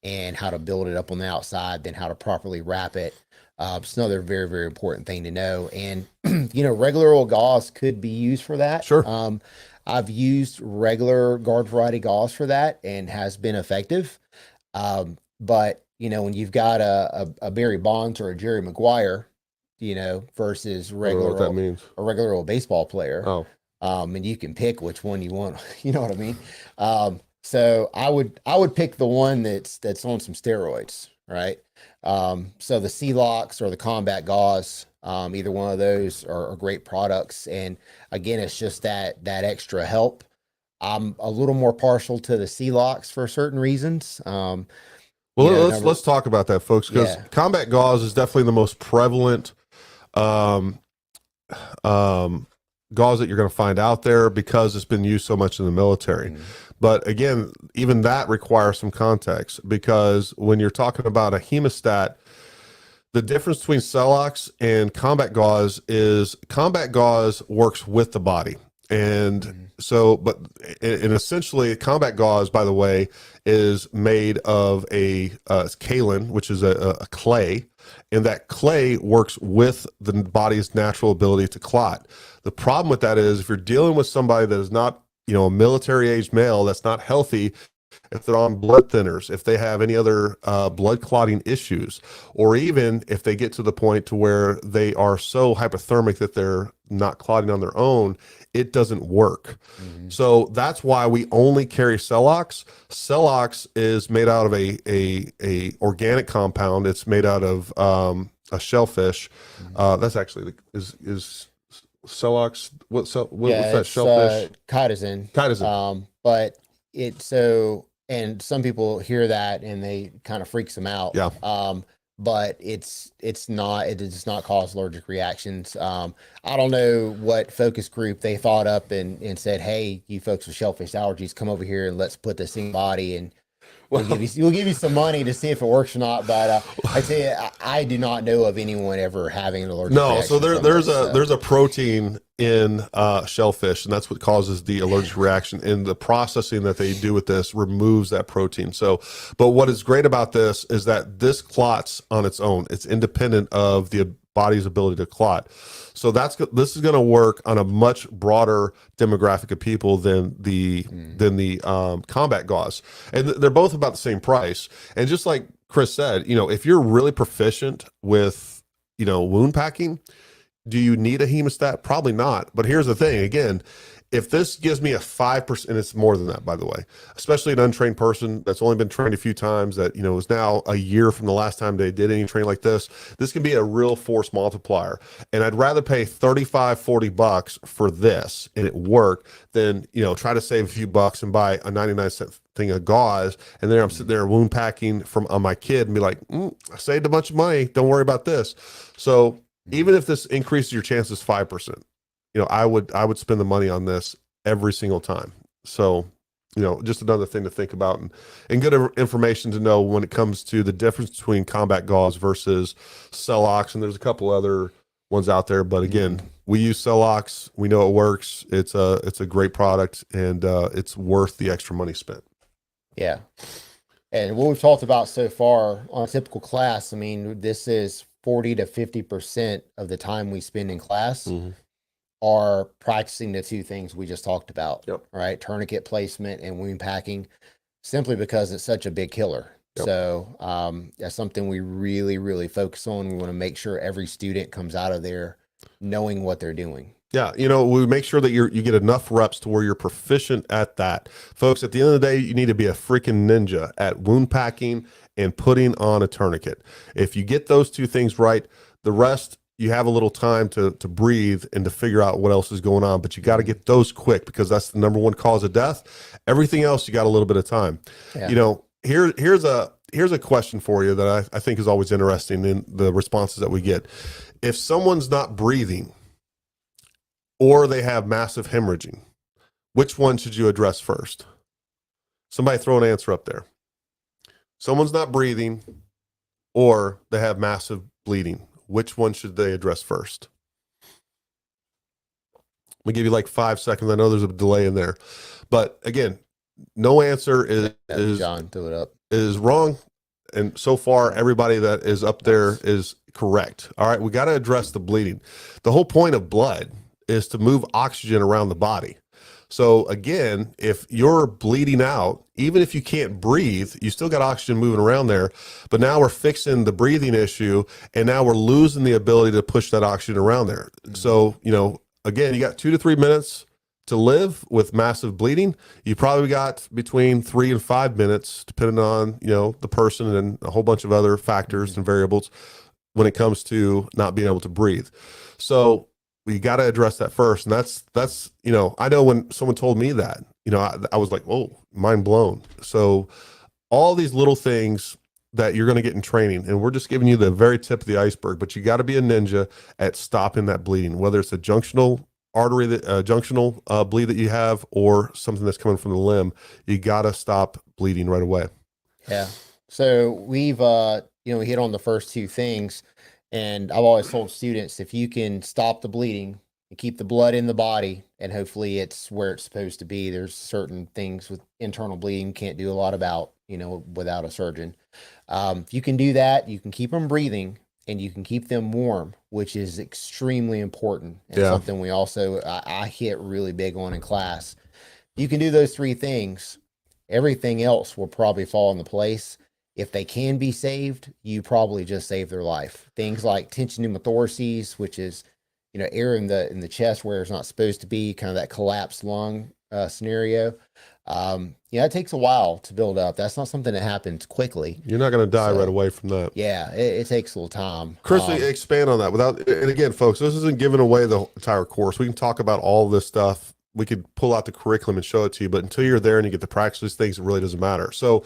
and how to build it up on the outside, then how to properly wrap it. It's another very, very important thing to know. And, regular old gauze could be used for that. Sure. I've used regular guard variety gauze for that and has been effective. But when you've got a Barry Bonds or a Jerry Maguire, versus I don't know what that means. a regular old baseball player. Oh, And you can pick which one you want. You know what I mean? So I would pick the one that's on some steroids, right? So the C-Locks or the combat gauze, either one of those are great products. And again, it's just that extra help. I'm a little more partial to the C-Locks for certain reasons. well, let's talk about that, folks, because combat gauze is definitely the most prevalent gauze that you're going to find out there because it's been used so much in the military. But again, even that requires some context, because when you're talking about a hemostat, the difference between Celox and combat gauze is combat gauze works with the body. And so, and essentially combat gauze, by the way, is made of a kaolin, which is a clay, and that clay works with the body's natural ability to clot. The problem with that is if you're dealing with somebody that is not, a military aged male that's not healthy, if they're on blood thinners, if they have any other blood clotting issues, or even if they get to the point to where they are so hypothermic that they're not clotting on their own, it doesn't work. So that's why we only carry Celox. Celox is made out of a organic compound. It's made out of a shellfish. That's actually is Celox. What's that shellfish? Chitosan. But and some people hear that and they kind of freaks them out. But it does not cause allergic reactions. I don't know what focus group they thought up and said, hey, you folks with shellfish allergies, come over here and let's put this in your body, and we'll give you some money to see if it works or not. But I tell you, I do not know of anyone ever having an allergic reaction. So there's a protein in shellfish, and that's what causes the allergic reaction. And the processing that they do with this removes that protein. So, but what is great about this is that this clots on its own. It's independent of the body's ability to clot. So this is going to work on a much broader demographic of people than the combat gauze, and they're both about the same price. And just like Chris said, if you're really proficient with wound packing, do you need a hemostat? Probably not. But here's the thing: again, if this gives me a 5%, and it's more than that, by the way, especially an untrained person that's only been trained a few times, that, is now a year from the last time they did any training like this can be a real force multiplier. And I'd rather pay $35, $40 for this and it work than, try to save a few bucks and buy a 99-cent thing of gauze. And then I'm sitting there wound packing on my kid and be like, I saved a bunch of money. Don't worry about this. So even if this increases your chances 5%, I would spend the money on this every single time. So, just another thing to think about, and good information to know when it comes to the difference between combat gauze versus Celox. And there's a couple other ones out there, but again, we use Celox. We know it works. It's a great product, and it's worth the extra money spent. Yeah. And what we've talked about so far on a typical class, I mean, this is 40 to 50% of the time we spend in class are practicing the two things we just talked about, right? Tourniquet placement and wound packing, simply because it's such a big killer. So that's something we really, really focus on. We want to make sure every student comes out of there knowing what they're doing. Yeah, we make sure that you get enough reps to where you're proficient at that. Folks, at the end of the day, you need to be a freaking ninja at wound packing and putting on a tourniquet. If you get those two things right, the rest, you have a little time to breathe and to figure out what else is going on. But you got to get those quick, because that's the number one cause of death. Everything else, you got a little bit of time. Yeah. Here's a question for you that I think is always interesting in the responses that we get. If someone's not breathing or they have massive hemorrhaging, which one should you address first? Somebody throw an answer up there. Someone's not breathing or they have massive bleeding. Which one should they address first? We give you like 5 seconds. I know there's a delay in there, but again, no answer is John, throw it up. Is wrong. And so far, everybody that is up there is correct. All right, we got to address the bleeding. The whole point of blood is to move oxygen around the body. So again, if you're bleeding out, even if you can't breathe, you still got oxygen moving around there. But now we're fixing the breathing issue, and now we're losing the ability to push that oxygen around there. So, again, you got 2 to 3 minutes to live with massive bleeding. You probably got between 3 and 5 minutes, depending on, the person and a whole bunch of other factors and variables when it comes to not being able to breathe. So we got to address that first. And that's, I know when someone told me that, I was like, oh, mind blown. So all these little things that you're going to get in training, and we're just giving you the very tip of the iceberg, but you got to be a ninja at stopping that bleeding, whether it's a junctional artery, junctional bleed that you have, or something that's coming from the limb. You got to stop bleeding right away. Yeah. So we've, we hit on the first two things, and I've always told students, if you can stop the bleeding and keep the blood in the body, and hopefully it's where it's supposed to be. There's certain things with internal bleeding you can't do a lot about, without a surgeon. If you can do that, you can keep them breathing and you can keep them warm, which is extremely important. And something we also, I hit really big on in class. You can do those three things. Everything else will probably fall into place. If they can be saved, you probably just saved their life. Things like tension pneumothoraces, which is, air in the chest where it's not supposed to be, kind of that collapsed lung scenario. It takes a while to build up. That's not something that happens quickly. You're not going to die right away from that. Yeah, it takes a little time. Chris, expand on that and again, folks, this isn't giving away the entire course. We can talk about all this stuff. We could pull out the curriculum and show it to you, but until you're there and you get to practice these things, it really doesn't matter. So,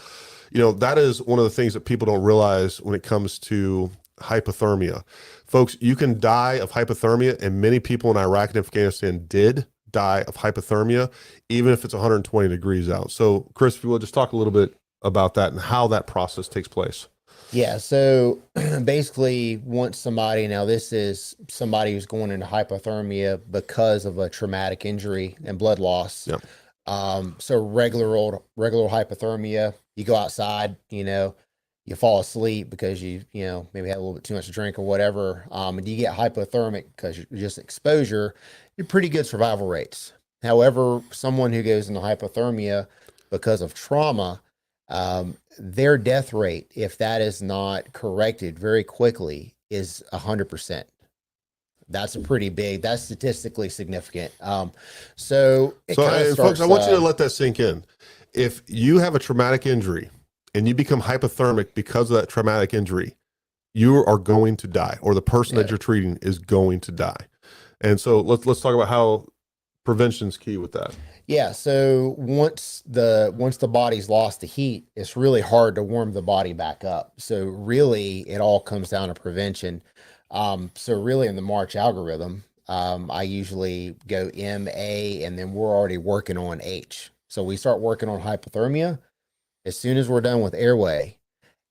that is one of the things that people don't realize when it comes to hypothermia. Folks, you can die of hypothermia, and many people in Iraq and Afghanistan did die of hypothermia, even if it's 120 degrees out. So, Chris, if you will just talk a little bit about that and how that process takes place. Yeah. So basically, once somebody, now this is somebody who's going into hypothermia because of a traumatic injury and blood loss. Yep. So regular hypothermia, you go outside, you fall asleep because you maybe had a little bit too much to drink or whatever. And you get hypothermic because you're just exposure, you're pretty good survival rates. However, someone who goes into hypothermia because of trauma, their death rate, if that is not corrected very quickly, is 100%. That's that's statistically significant. So folks, I want you to let that sink in. If you have a traumatic injury and you become hypothermic because of that traumatic injury, you are going to die, or the person that you're treating is going to die. And so let's talk about how prevention is key with that. Yeah. So once the body's lost the heat, it's really hard to warm the body back up. So really, it all comes down to prevention. So really, in the March algorithm, I usually go M, A, and then we're already working on H. So we start working on hypothermia as soon as we're done with airway,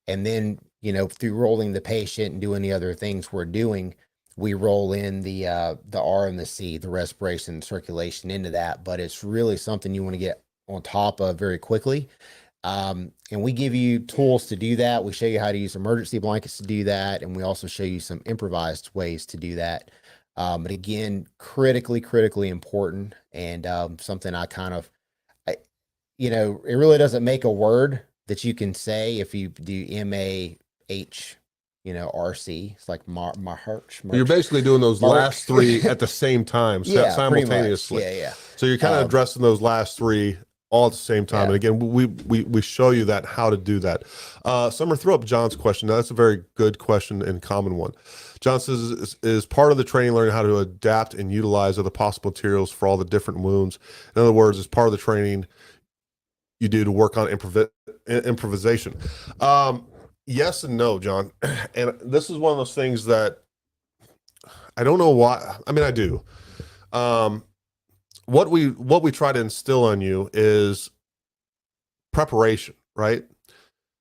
and then through rolling the patient and doing the other things we're doing, we roll in the R and the C, the respiration and circulation into that. But it's really something you want to get on top of very quickly. And we give you tools to do that. We show you how to use emergency blankets to do that. And we also show you some improvised ways to do that. But again, critically important, and something it really doesn't make a word that you can say if you do MAH, RC. It's like my heart. You're basically doing those last three at the same time, simultaneously. Yeah. So you're kind of addressing those last three all at the same time. And again, we show you that, how to do that. Summer, throw up John's question. Now, that's a very good question and common one. John says, is part of the training learning how to adapt and utilize other possible materials for all the different wounds? In other words, is part of the training you do to work on improvisation? Yes and no, John. And this is one of those things that I don't know why. I mean, I do. What we try to instill on you is preparation, right?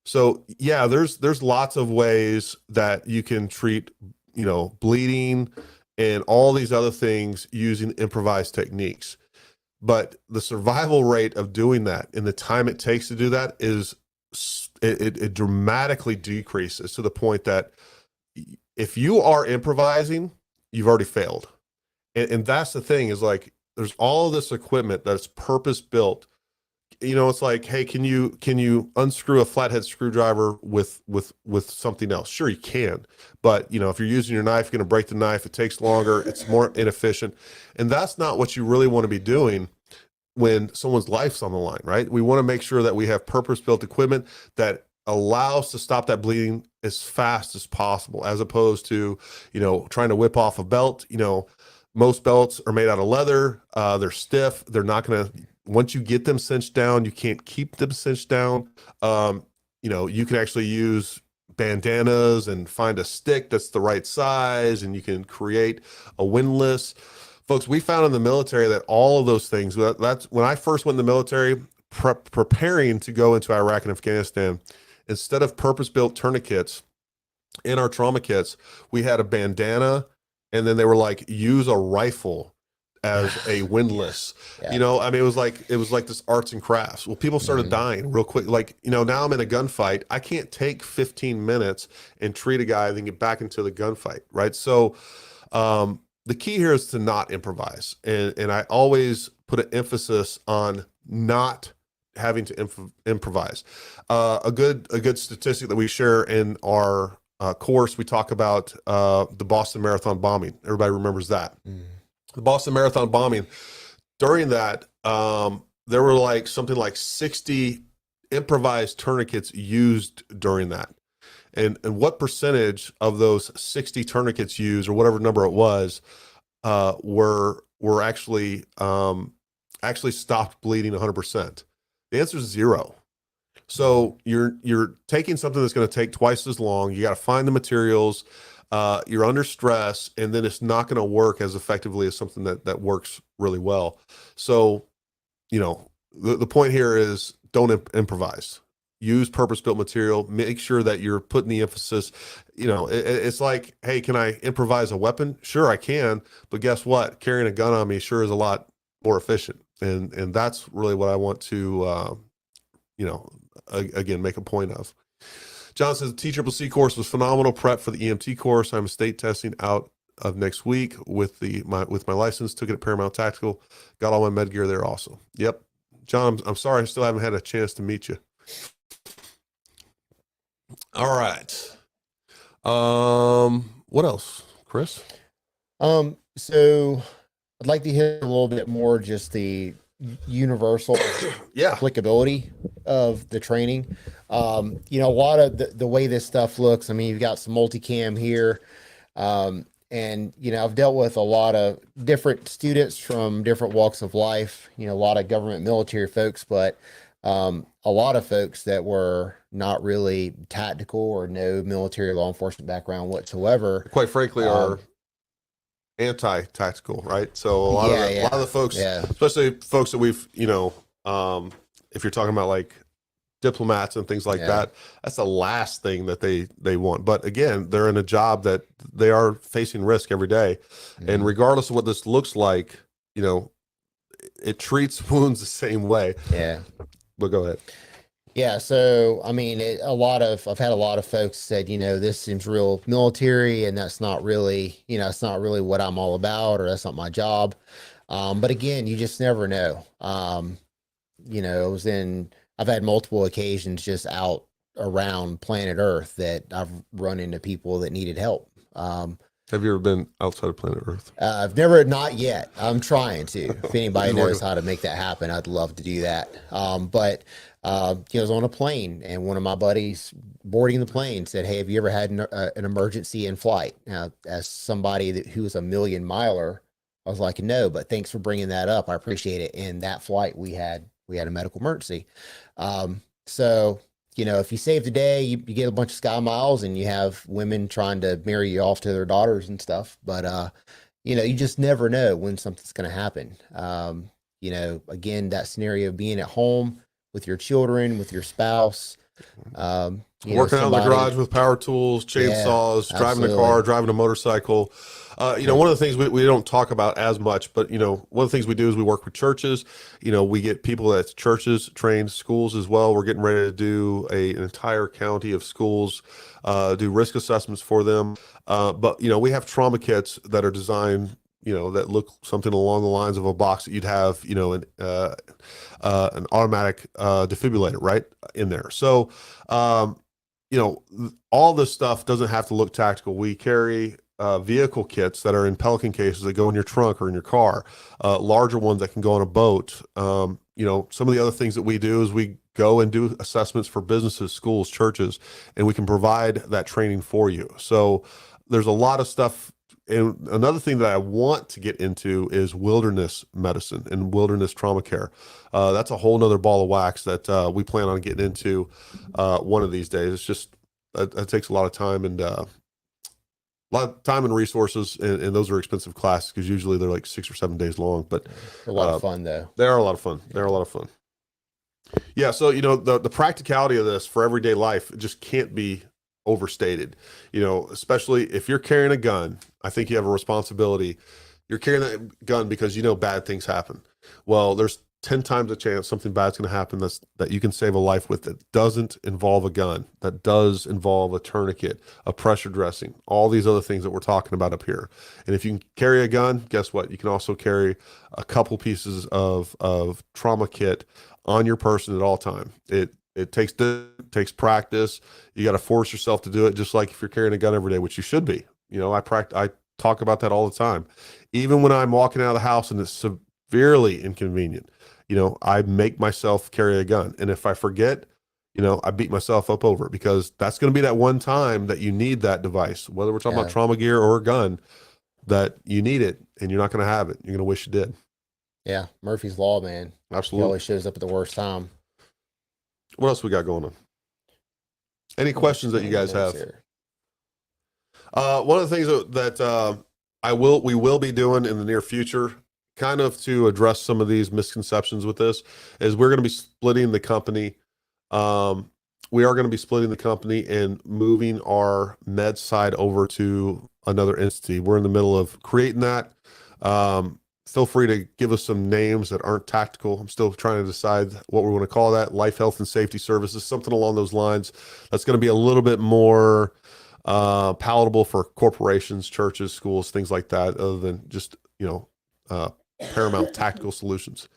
So yeah, there's lots of ways that you can treat, bleeding and all these other things using improvised techniques. But the survival rate of doing that and the time it takes to do that is it dramatically decreases to the point that if you are improvising, you've already failed. And that's the thing, is like, there's all this equipment that's purpose built. It's like, hey, can you unscrew a flathead screwdriver with something else? Sure, you can, but if you're using your knife, you're going to break the knife. It takes longer. It's more inefficient, and that's not what you really want to be doing when someone's life's on the line, right? We want to make sure that we have purpose-built equipment that allows to stop that bleeding as fast as possible, as opposed to trying to whip off a belt. Most belts are made out of leather. They're stiff. They're not going to. Once you get them cinched down, you can't keep them cinched down. You can actually use bandanas and find a stick that's the right size, and you can create a windlass. Folks, we found in the military that all of those things, that's when I first went in the military, preparing to go into Iraq and Afghanistan, instead of purpose-built tourniquets in our trauma kits, we had a bandana, and then they were like, use a rifle as a windlass. Yeah. It was like this arts and crafts. Well, people started dying real quick. Like, now I'm in a gunfight. I can't take 15 minutes and treat a guy and then get back into the gunfight, right? So the key here is to not improvise. And I always put an emphasis on not having to improvise. A good statistic that we share in our course, we talk about the Boston Marathon bombing. Everybody remembers that. The Boston Marathon bombing. During that, there were something like 60 improvised tourniquets used during that. And what percentage of those 60 tourniquets used, or whatever number it was, were actually stopped bleeding 100%? The answer is 0. So you're taking something that's going to take twice as long. You got to find the materials. You're under stress, and then it's not going to work as effectively as something that works really well. So, the point here is don't improvise. Use purpose-built material. Make sure that you're putting the emphasis. It's like, hey, can I improvise a weapon? Sure, I can. But guess what? Carrying a gun on me sure is a lot more efficient. And that's really what I want to, again, make a point of. John says the TCCC course was phenomenal. Prep for the EMT course. I'm state testing out of next week with my license. Took it at Paramount Tactical. Got all my med gear there also. Yep. John, I'm sorry I still haven't had a chance to meet you. All right. What else, Chris? So I'd like to hit a little bit more just the universal applicability of the training. A lot of the way this stuff looks, you've got some multicam here. And, I've dealt with a lot of different students from different walks of life, a lot of government military folks, but a lot of folks that were not really tactical or no military law enforcement background whatsoever. Quite frankly, are anti-tactical, right? So a lot of the folks, especially folks that we've, if you're talking about like diplomats and things like that, that's the last thing that they want. But again, they're in a job that they are facing risk every day. And regardless of what this looks like, it treats wounds the same way. Yeah. But go ahead. Yeah. So, I've had a lot of folks said, this seems real military, and that's not really, it's not really what I'm all about, or that's not my job. But again, you just never know. I've had multiple occasions just out around planet Earth that I've run into people that needed help. Have you ever been outside of planet Earth? Not yet. I'm trying to. If anybody knows how to make that happen, I'd love to do that. But I was on a plane, and one of my buddies boarding the plane said, "Hey, have you ever had an emergency in flight?" Now, as somebody who was a million miler, I was like, "No, but thanks for bringing that up. I appreciate it." In that flight, we had a medical emergency. So, if you save the day, you get a bunch of sky miles, and you have women trying to marry you off to their daughters and stuff. But, you just never know when something's going to happen. Again, that scenario of being at home with your children, with your spouse, working out in the garage with power tools, chainsaws, driving a car, driving a motorcycle. One of the things we don't talk about as much, but, one of the things we do is we work with churches. We get people at churches, trained schools as well. We're getting ready to do an entire county of schools, do risk assessments for them. But, we have trauma kits that are designed that look something along the lines of a box that you'd have, an automatic defibrillator right in there. So, all this stuff doesn't have to look tactical. We carry vehicle kits that are in Pelican cases that go in your trunk or in your car, larger ones that can go on a boat. Some of the other things that we do is we go and do assessments for businesses, schools, churches, and we can provide that training for you. So there's a lot of stuff. And another thing that I want to get into is wilderness medicine and wilderness trauma care. That's a whole nother ball of wax that we plan on getting into one of these days. It's just, it takes a lot of time and resources, and those are expensive classes because usually they're like 6 or 7 days long. But A lot of fun though. they are a lot of fun. They're a lot of fun. Yeah. So, the practicality of this for everyday life just can't be overstated, especially if you're carrying a gun. I think you have a responsibility. You're carrying that gun because bad things happen. Well, there's 10 times a chance something bad's going to happen that you can save a life with that doesn't involve a gun, that does involve a tourniquet, a pressure dressing, all these other things that we're talking about up here. And if you can carry a gun, guess what? You can also carry a couple pieces of trauma kit on your person at all time. It takes practice. You got to force yourself to do it, just like if you're carrying a gun every day, which you should be. I talk about that all the time. Even when I'm walking out of the house and it's severely inconvenient, I make myself carry a gun. And if I forget, I beat myself up over it, because that's going to be that one time that you need that device, whether we're talking about trauma gear or a gun, that you need it and you're not going to have it. You're going to wish you did. Yeah. Murphy's Law, man. He Absolutely. always shows up at the worst time. What else we got going on? Any questions that you guys have? One of the things that we will be doing in the near future, kind of to address some of these misconceptions with this, is we're going to be splitting the company. We are going to be splitting the company and moving our med side over to another entity. We're in the middle of creating that. Feel free to give us some names that aren't tactical. I'm still trying to decide what we want to call that. Life, health, and safety services, something along those lines. That's going to be a little bit more palatable for corporations, churches, schools, things like that, other than just, Paramount Tactical Solutions.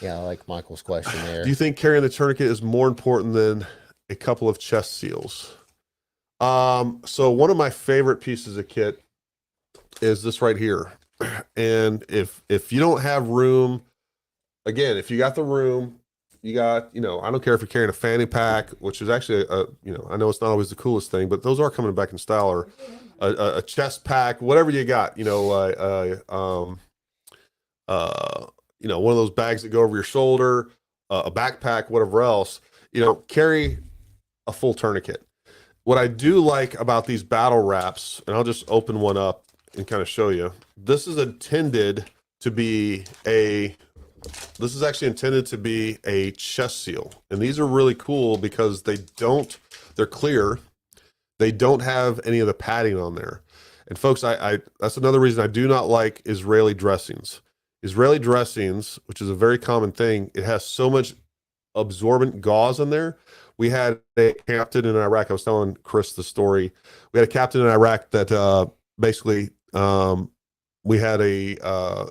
Yeah, I like Michael's question there. Do you think carrying the tourniquet is more important than a couple of chest seals? So one of my favorite pieces of kit is this right here. And if you don't have room, again, if you got the room, you got, I don't care if you're carrying a fanny pack, which is actually I know it's not always the coolest thing, but those are coming back in style, or a chest pack, whatever you got, one of those bags that go over your shoulder, a backpack, whatever else, carry a full tourniquet. What I do like about these battle wraps, and I'll just open one up and kind of show you, this is actually intended to be a chest seal. And these are really cool because they're clear. They don't have any of the padding on there. And folks, that's another reason I do not like Israeli dressings. Israeli dressings, which is a very common thing, it has so much absorbent gauze in there. We had a captain in Iraq. I was telling Chris the story. We had a captain in Iraq that basically we had a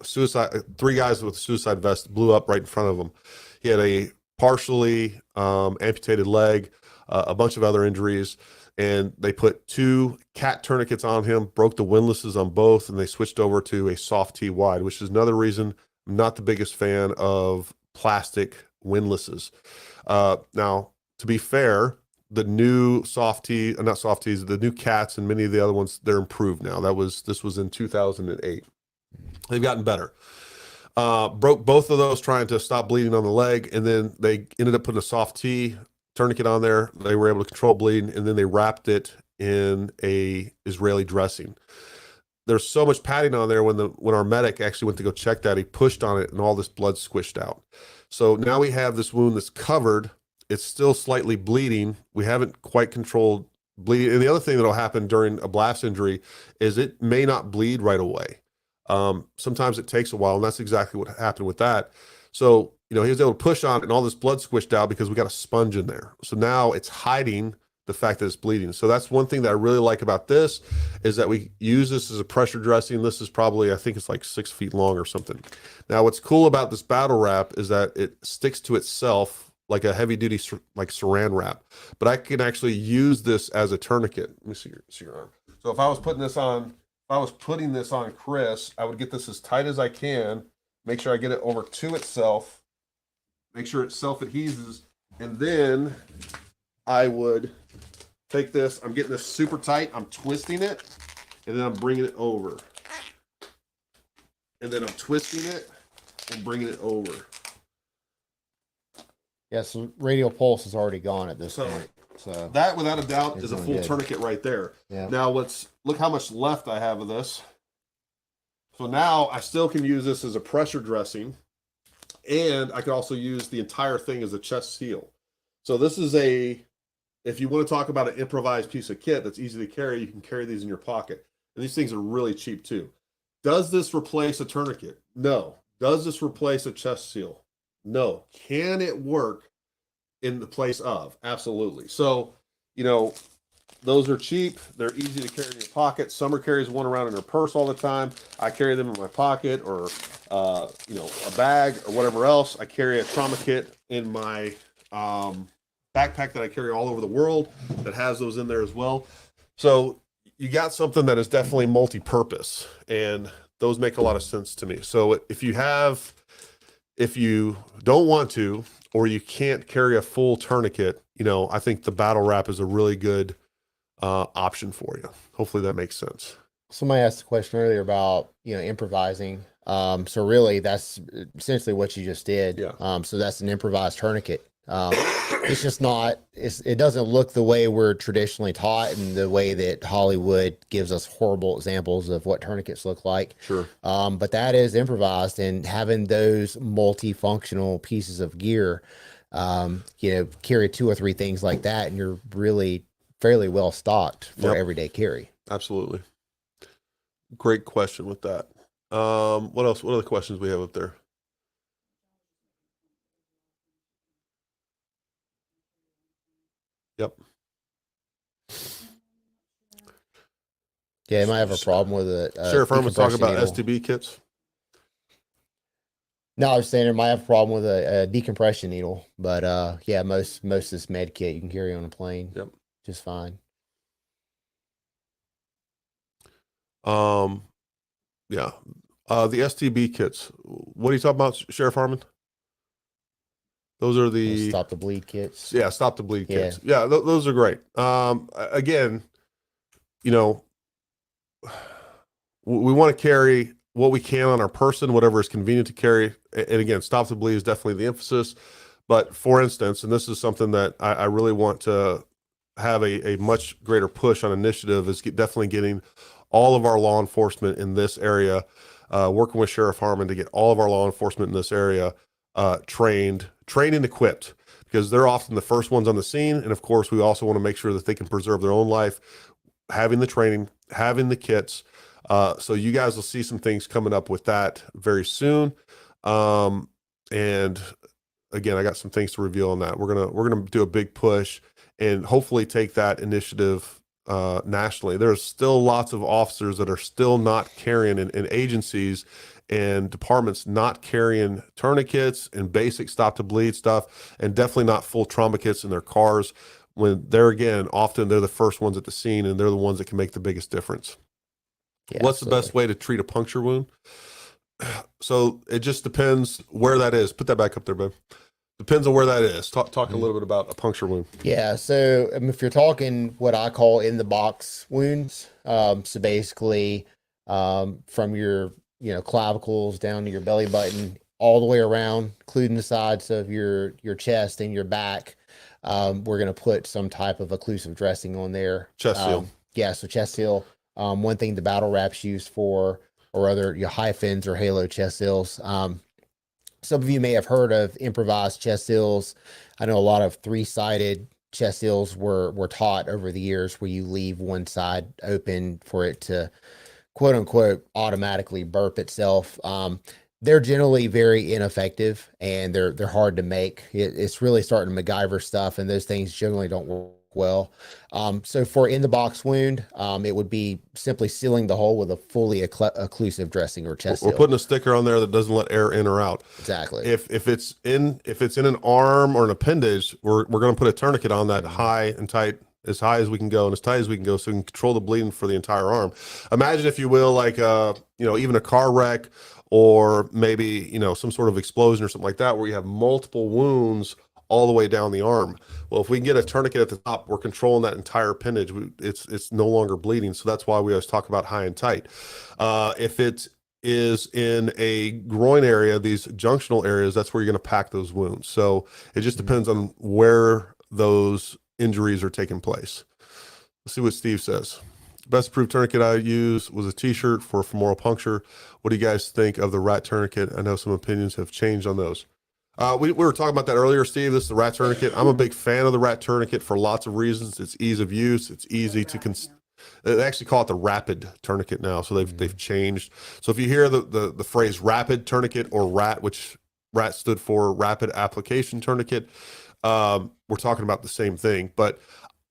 three guys with a suicide vest blew up right in front of him. He had a partially amputated leg, a bunch of other injuries, and they put 2 cat tourniquets on him, broke the windlasses on both, and they switched over to a soft T wide, which is another reason I'm not the biggest fan of plastic windlasses. Now, to be fair, the new the new cats and many of the other ones, they're improved now. This was in 2008. They've gotten better. Broke both of those trying to stop bleeding on the leg, and then they ended up putting a soft T tourniquet on there. They were able to control bleeding, and then they wrapped it in a Israeli dressing. There's so much padding on there. When our medic actually went to go check that, he pushed on it and all this blood squished out. So now we have this wound that's covered. It's still slightly bleeding. We haven't quite controlled bleeding. And the other thing that'll happen during a blast injury is it may not bleed right away. Sometimes it takes a while, and that's exactly what happened with that. So, he was able to push on it and all this blood squished out because we got a sponge in there. So now it's hiding the fact that it's bleeding. So that's one thing that I really like about this, is that we use this as a pressure dressing. This is probably, I think it's like 6 feet long or something. Now, what's cool about this battle wrap is that it sticks to itself like a heavy duty, like saran wrap, but I can actually use this as a tourniquet. Let me see your arm. So if I was putting this on Chris, I would get this as tight as I can, make sure I get it over to itself, make sure it self-adheses, and then I would take this, I'm getting this super tight, I'm twisting it, and then I'm bringing it over. And then I'm twisting it and bringing it over. Yeah, so radial pulse is already gone at this point. So that, without a doubt, is a doing full good. tourniquet right there. Yeah. Now look how much left I have of this. So now I still can use this as a pressure dressing, and I can also use the entire thing as a chest seal. So this is if you want to talk about an improvised piece of kit that's easy to carry, you can carry these in your pocket. And these things are really cheap too. Does this replace a tourniquet? No. Does this replace a chest seal? No. Can it work in the place of? Absolutely. So, those are cheap. They're easy to carry in your pocket. Summer carries one around in her purse all the time. I carry them in my pocket, or a bag or whatever else. I carry a trauma kit in my backpack that I carry all over the world that has those in there as well. So you got something that is definitely multi-purpose, and those make a lot of sense to me. So if you don't want to, or you can't carry a full tourniquet, I think the battle wrap is a really good option for you. Hopefully that makes sense. Somebody asked a question earlier about, improvising. So really that's essentially what you just did. Yeah. So that's an improvised tourniquet. It's just not, it doesn't look the way we're traditionally taught, and the way that Hollywood gives us horrible examples of what tourniquets look like. Sure. But that is improvised, and having those multifunctional pieces of gear, carry 2 or 3 things like that, and you're really fairly well stocked for everyday carry. Absolutely. Great question with that. What else? What other questions we have up there? Yep. Yeah, you might have a problem with it. Sheriff Herman's talking about needle. STB kits. No, I was saying it might have a problem with a decompression needle, but yeah, most of this med kit you can carry on a plane. Yep. Just fine. Yeah. The STB kits. What are you talking about, Sheriff Harmon? Those are the Stop the bleed kits. Yeah, stop the bleed kits. Yeah, those are great. Again, we want to carry what we can on our person, whatever is convenient to carry. And again, stop the bleed is definitely the emphasis. But for instance, and this is something that I really want to have a much greater push on initiative, is definitely getting all of our law enforcement in this area, working with Sheriff Harmon to get all of our law enforcement in this area trained and equipped, because they're often the first ones on the scene. And of course, we also want to make sure that they can preserve their own life, having the training, having the kits. So you guys will see some things coming up with that very soon. And again, I got some things to reveal on that. We're gonna do a big push and hopefully take that initiative nationally. There's still lots of officers that are still not carrying, in agencies and departments, not carrying tourniquets and basic stop to bleed stuff, and definitely not full trauma kits in their cars, when often they're the first ones at the scene, and they're the ones that can make the biggest difference. Yeah, what's the best way to treat a puncture wound? So it just depends where that is. Put that back up there, babe. Depends on where that is. Talk a little bit about a puncture wound. Yeah, so if you're talking what I call in the box wounds, so basically from your clavicles down to your belly button, all the way around, including the sides of your chest and your back, we're going to put some type of occlusive dressing on there. Chest seal. Yeah, so chest seal. One thing the battle wrap's used for, or other your hyphens or halo chest seals. Some of you may have heard of improvised chest seals. I know a lot of 3-sided chest seals were taught over the years, where you leave one side open for it to, quote unquote, automatically burp itself. They're generally very ineffective, and they're hard to make. It's really starting to MacGyver stuff, and those things generally don't work well. So for in the box wound, it would be simply sealing the hole with a fully occlusive dressing or chest We're seal. putting a sticker on there that doesn't let air in or out. Exactly. If it's in an arm or an appendage, we're going to put a tourniquet on that high and tight, as high as we can go and as tight as we can go, so we can control the bleeding for the entire arm. Imagine, if you will, like even a car wreck, or maybe some sort of explosion or something like that, where you have multiple wounds all the way down the arm. Well, if we can get a tourniquet at the top, we're controlling that entire appendage. It's no longer bleeding. So that's why we always talk about high and tight. If it is in a groin area, these junctional areas, that's where you're going to pack those wounds. So it just depends on where those injuries are taking place. Let's see what Steve says. Best approved tourniquet I used was a t-shirt for femoral puncture. What do you guys think of the rat tourniquet? I know some opinions have changed on those. We were talking about that earlier, Steve. This is the rat tourniquet. I'm a big fan of the rat tourniquet for lots of reasons. It's ease of use. It's easy to they actually call it the rapid tourniquet now. So they've changed. So if you hear the phrase rapid tourniquet, or RAT, which RAT stood for rapid application tourniquet, we're talking about the same thing. But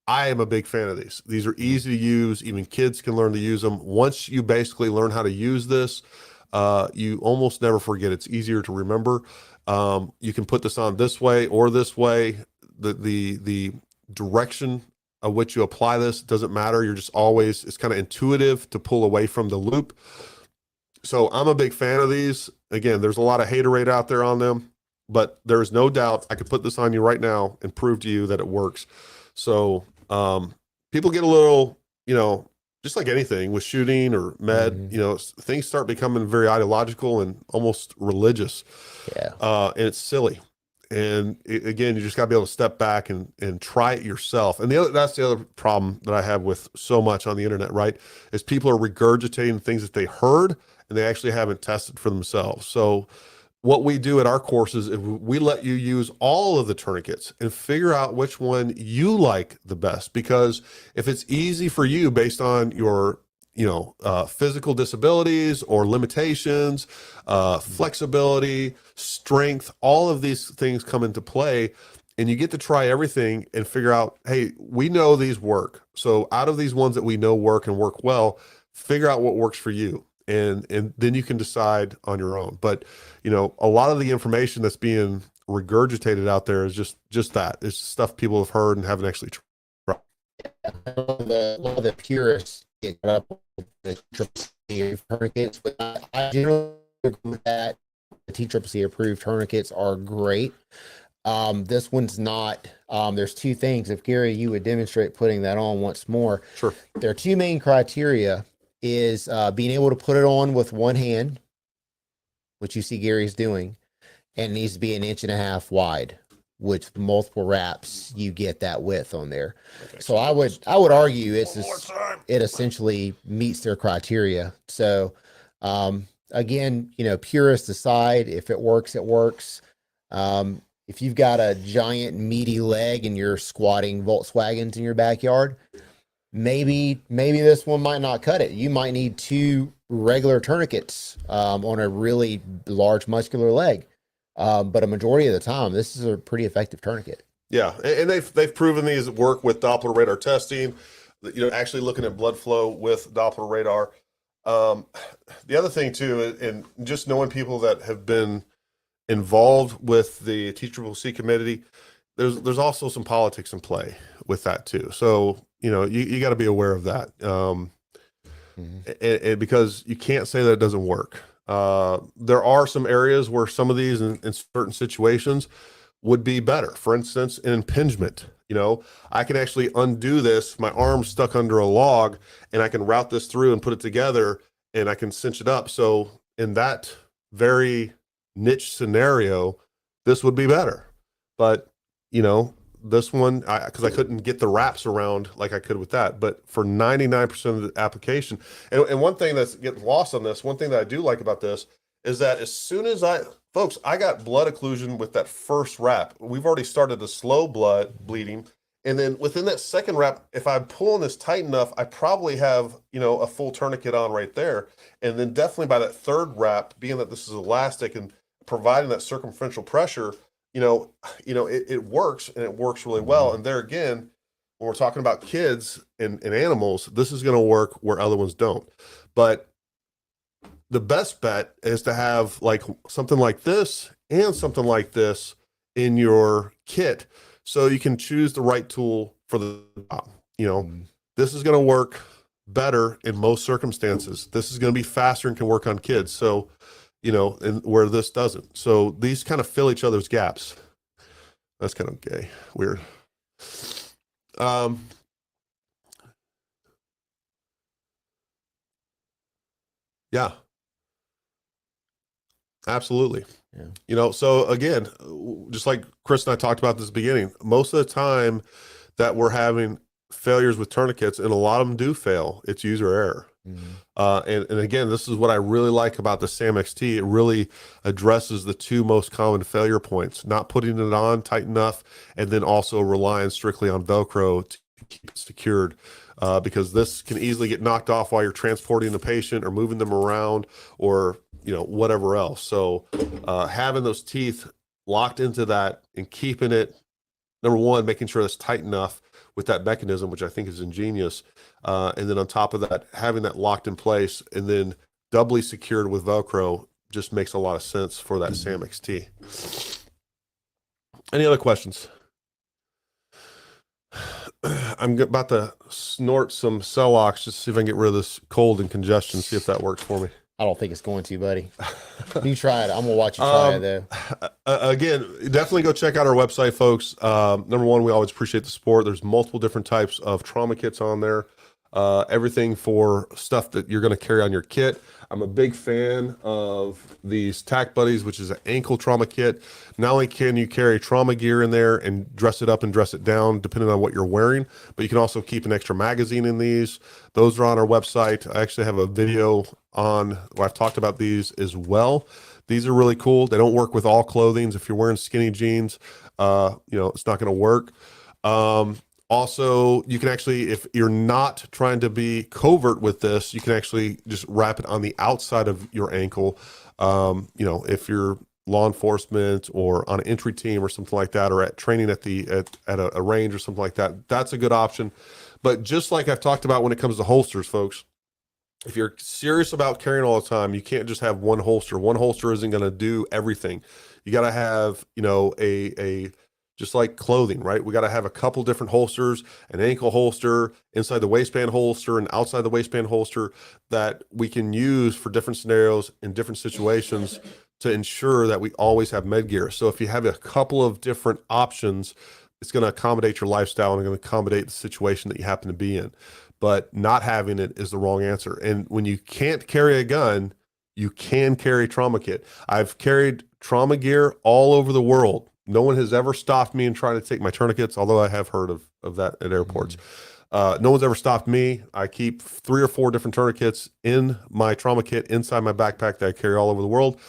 I am a big fan of these. These are easy to use. Even kids can learn to use them. Once you basically learn how to use this, you almost never forget. It's easier to remember. You can put this on this way or this way. The direction of which you apply this doesn't matter. You're just always, it's kind of intuitive to pull away from the loop. So I'm a big fan of these. Again, there's a lot of haterade out there on them, but there's no doubt I could put this on you right now and prove to you that it works. So people get a little, just like anything with shooting or med, things start becoming very ideological and almost religious. Yeah. And it's silly. And again, you just got to be able to step back and try it yourself. And that's the other problem that I have with so much on the internet, right? Is people are regurgitating things that they heard and they actually haven't tested for themselves. So what we do at our courses is we let you use all of the tourniquets and figure out which one you like the best. Because if it's easy for you based on your physical disabilities or limitations, flexibility, strength, all of these things come into play, and you get to try everything and figure out, hey, we know these work. So out of these ones that we know work and work well, figure out what works for you. And then you can decide on your own. But, a lot of the information that's being regurgitated out there is just that. It's stuff people have heard and haven't actually tried. A lot of the purists get up with the CCC tourniquets, but I generally agree with that. The TCCC approved tourniquets are great. This one's not. There's two things. If Gary, you would demonstrate putting that on once more. Sure. There are two main criteria: is being able to put it on with one hand, which you see Gary's doing, and it needs to be 1.5 inches wide. With multiple wraps, you get that width on there. Okay, so I would argue it essentially meets their criteria. So again, purists aside, if it works, it works. If you've got a giant meaty leg and you're squatting Volkswagens in your backyard, maybe this one might not cut it. You might need 2 regular tourniquets on a really large muscular leg. But a majority of the time, this is a pretty effective tourniquet. Yeah, and they've proven these work with Doppler radar testing. Actually looking at blood flow with Doppler radar. The other thing too, and just knowing people that have been involved with the TCCC committee, there's also some politics in play with that too. So you got to be aware of that, and because you can't say that it doesn't work. There are some areas where some of these in certain situations would be better. For instance, an impingement, I can actually undo this, my arm's stuck under a log, and I can route this through and put it together and I can cinch it up. So in that very niche scenario, this would be better. But, this one, because I couldn't get the wraps around like I could with that. But for 99% of the application, and one thing that's getting lost on this, one thing that I do like about this is that as soon as I got blood occlusion with that first wrap. We've already started the slow blood bleeding. And then within that second wrap, if I'm pulling this tight enough, I probably have, a full tourniquet on right there. And then definitely by that third wrap, being that this is elastic and providing that circumferential pressure, it works, and it works really well. And there again, when we're talking about kids and animals, this is going to work where other ones don't. But the best bet is to have like something like this and something like this in your kit, so you can choose the right tool for the job. You know, this is going to work better in most circumstances. This is going to be faster and can work on kids. So, you know, and where this doesn't. So these kind of fill each other's gaps. That's kind of gay, weird. Yeah, absolutely. Yeah. You know, so again, just like Chris and I talked about this at the beginning, most of the time that we're having failures with tourniquets, and a lot of them do fail, it's user error. And again, this is what I really like about the SAM XT. It really addresses the two most common failure points: not putting it on tight enough, and then also relying strictly on Velcro to keep it secured. Because this can easily get knocked off while you're transporting the patient or moving them around, or, you know, whatever else. So having those teeth locked into that and keeping it, number one, making sure it's tight enough with that mechanism, which I think is ingenious. And then on top of that, having that locked in place and then doubly secured with Velcro just makes a lot of sense for that SAM XT. Any other questions? I'm about to snort some Celox just to see if I can get rid of this cold and congestion, see if that works for me. I don't think it's going to, buddy. You try it. I'm gonna watch you try it though. Again, definitely go check out our website, folks. Number one, we always appreciate the support. There's multiple different types of trauma kits on there. Everything for stuff that you're going to carry on your kit. I'm a big fan of these Tack Buddies, which is an ankle trauma kit. Not only can you carry trauma gear in there and dress it up and dress it down, depending on what you're wearing, but you can also keep an extra magazine in these. Those are on our website. I actually have a video on where I've talked about these as well. These are really cool. They don't work with all clothing. If you're wearing skinny jeans, you know, it's not going to work. Also, you can actually, if you're not trying to be covert with this, you can actually just wrap it on the outside of your ankle. You know, if you're law enforcement or on an entry team or something like that, or at training at a range or something like that, that's a good option. But just like I've talked about when it comes to holsters, folks, if you're serious about carrying all the time, you can't just have one holster. One holster isn't going to do everything. You got to have, you know, just like clothing, right? We got to have a couple different holsters: an ankle holster, inside the waistband holster, and outside the waistband holster, that we can use for different scenarios in different situations to ensure that we always have med gear. So if you have a couple of different options, it's going to accommodate your lifestyle and going to accommodate the situation that you happen to be in. But not having it is the wrong answer. And when you can't carry a gun, you can carry trauma kit. I've carried trauma gear all over the world. No one has ever stopped me and tried to take my tourniquets, although I have heard of that at airports. No one's ever stopped me. I keep 3 or 4 different tourniquets in my trauma kit inside my backpack that I carry all over the world.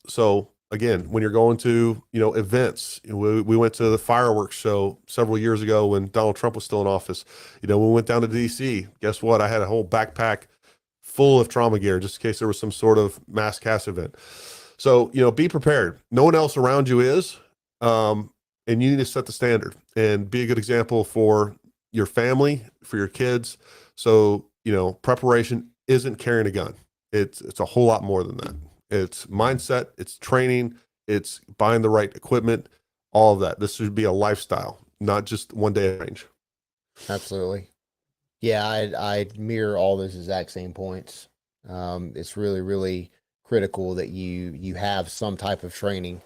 So again, when you're going to, you know, events, we went to the fireworks show several years ago when Donald Trump was still in office. You know, when we went down to DC, guess what? I had a whole backpack full of trauma gear just in case there was some sort of mass cast event. So, you know, be prepared. No one else around you is, and you need to set the standard and be a good example for your family, for your kids. So, you know, preparation isn't carrying a gun. It's a whole lot more than that. It's mindset, it's training, it's buying the right equipment, all of that. This should be a lifestyle, not just one day at range. Absolutely. Yeah, I mirror all those exact same points. It's really, really critical that you have some type of training,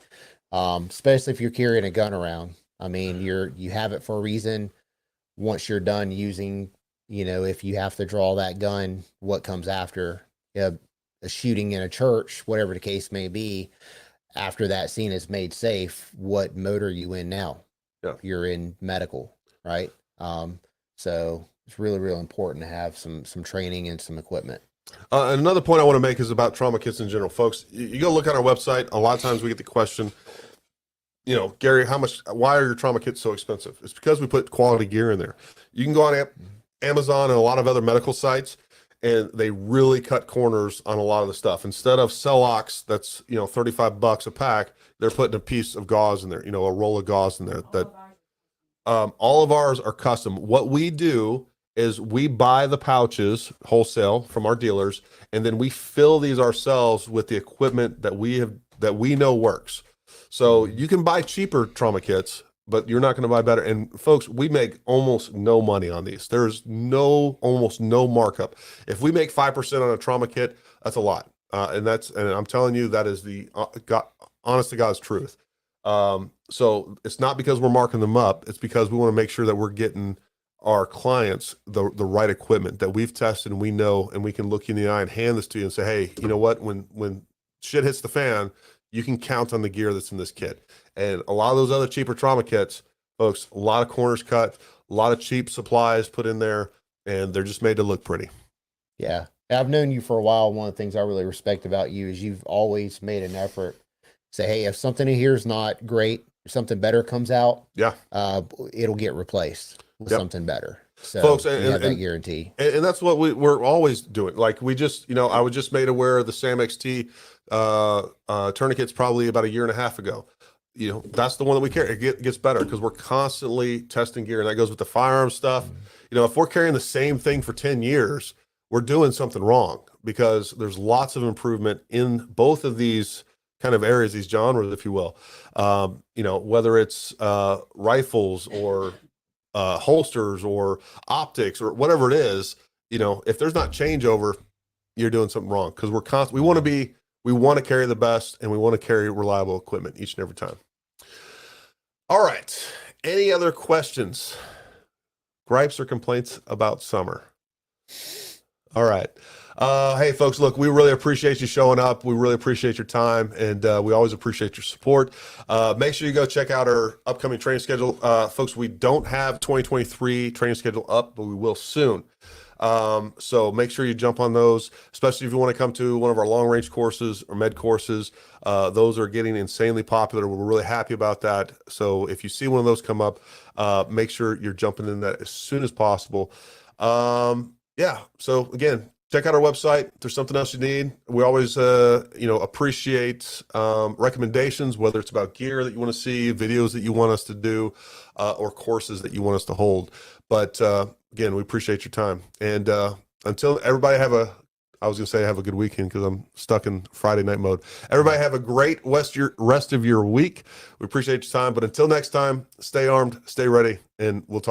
especially if you're carrying a gun around. I mean, you have it for a reason. Once you're done using, you know, if you have to draw that gun, what comes after a shooting in a church, whatever the case may be, after that scene is made safe, what mode are you in now? Yeah. You're in medical, right? So it's really, really important to have some training and some equipment. Another point I want to make is about trauma kits in general, folks. You go look at our website. A lot of times we get the question, you know, Gary, why are your trauma kits so expensive? It's because we put quality gear in there. You can go on Amazon and a lot of other medical sites, and they really cut corners on a lot of the stuff. Instead of Celox, that's, you know, $35 a pack, they're putting a piece of gauze in there, you know, a roll of gauze in there that, All of ours are custom. What we do is we buy the pouches wholesale from our dealers, and then we fill these ourselves with the equipment that we know works. So you can buy cheaper trauma kits, but you're not going to buy better. And folks, we make almost no money on these. There's almost no markup. If we make 5% on a trauma kit, that's a lot. And I'm telling you, that is the honest to God's truth. So it's not because we're marking them up. It's because we want to make sure that we're getting our clients the right equipment that we've tested and we know, and we can look you in the eye and hand this to you and say, hey, you know what? When shit hits the fan, you can count on the gear that's in this kit. And a lot of those other cheaper trauma kits, folks, a lot of corners cut, a lot of cheap supplies put in there, and they're just made to look pretty. Yeah. I've known you for a while. One of the things I really respect about you is you've always made an effort to say, hey, if something in here is not great, if something better comes out, Yeah. It'll get replaced with something better. So folks, you have that guarantee. And that's what we're always doing. Like we just, I was just made aware of the Sam XT tourniquets probably about a year and a half ago. That's the one that we carry. It gets better because we're constantly testing gear, and that goes with the firearm stuff. If we're carrying the same thing for 10 years, we're doing something wrong, because there's lots of improvement in both of these kind of areas, these genres, if you will. Whether it's rifles or holsters or optics or whatever it is, if there's not changeover, you're doing something wrong, because we want to carry the best, and we want to carry reliable equipment each and every time. All right. Any other questions, gripes, or complaints about summer? All right. Hey folks, look, we really appreciate you showing up. We really appreciate your time, and we always appreciate your support. Make sure you go check out our upcoming training schedule. Folks, we don't have 2023 training schedule up, but we will soon. So make sure you jump on those, especially if you want to come to one of our long range courses or med courses. Those are getting insanely popular. We're really happy about that. So if you see one of those come up, make sure you're jumping in that as soon as possible. Yeah. So again, check out our website. If there's something else you need, we always, appreciate recommendations, whether it's about gear that you want to see, videos that you want us to do, or courses that you want us to hold. But again, we appreciate your time. And until everybody have a good weekend, because I'm stuck in Friday night mode. Everybody have a great rest of your week. We appreciate your time. But until next time, stay armed, stay ready, and we'll talk.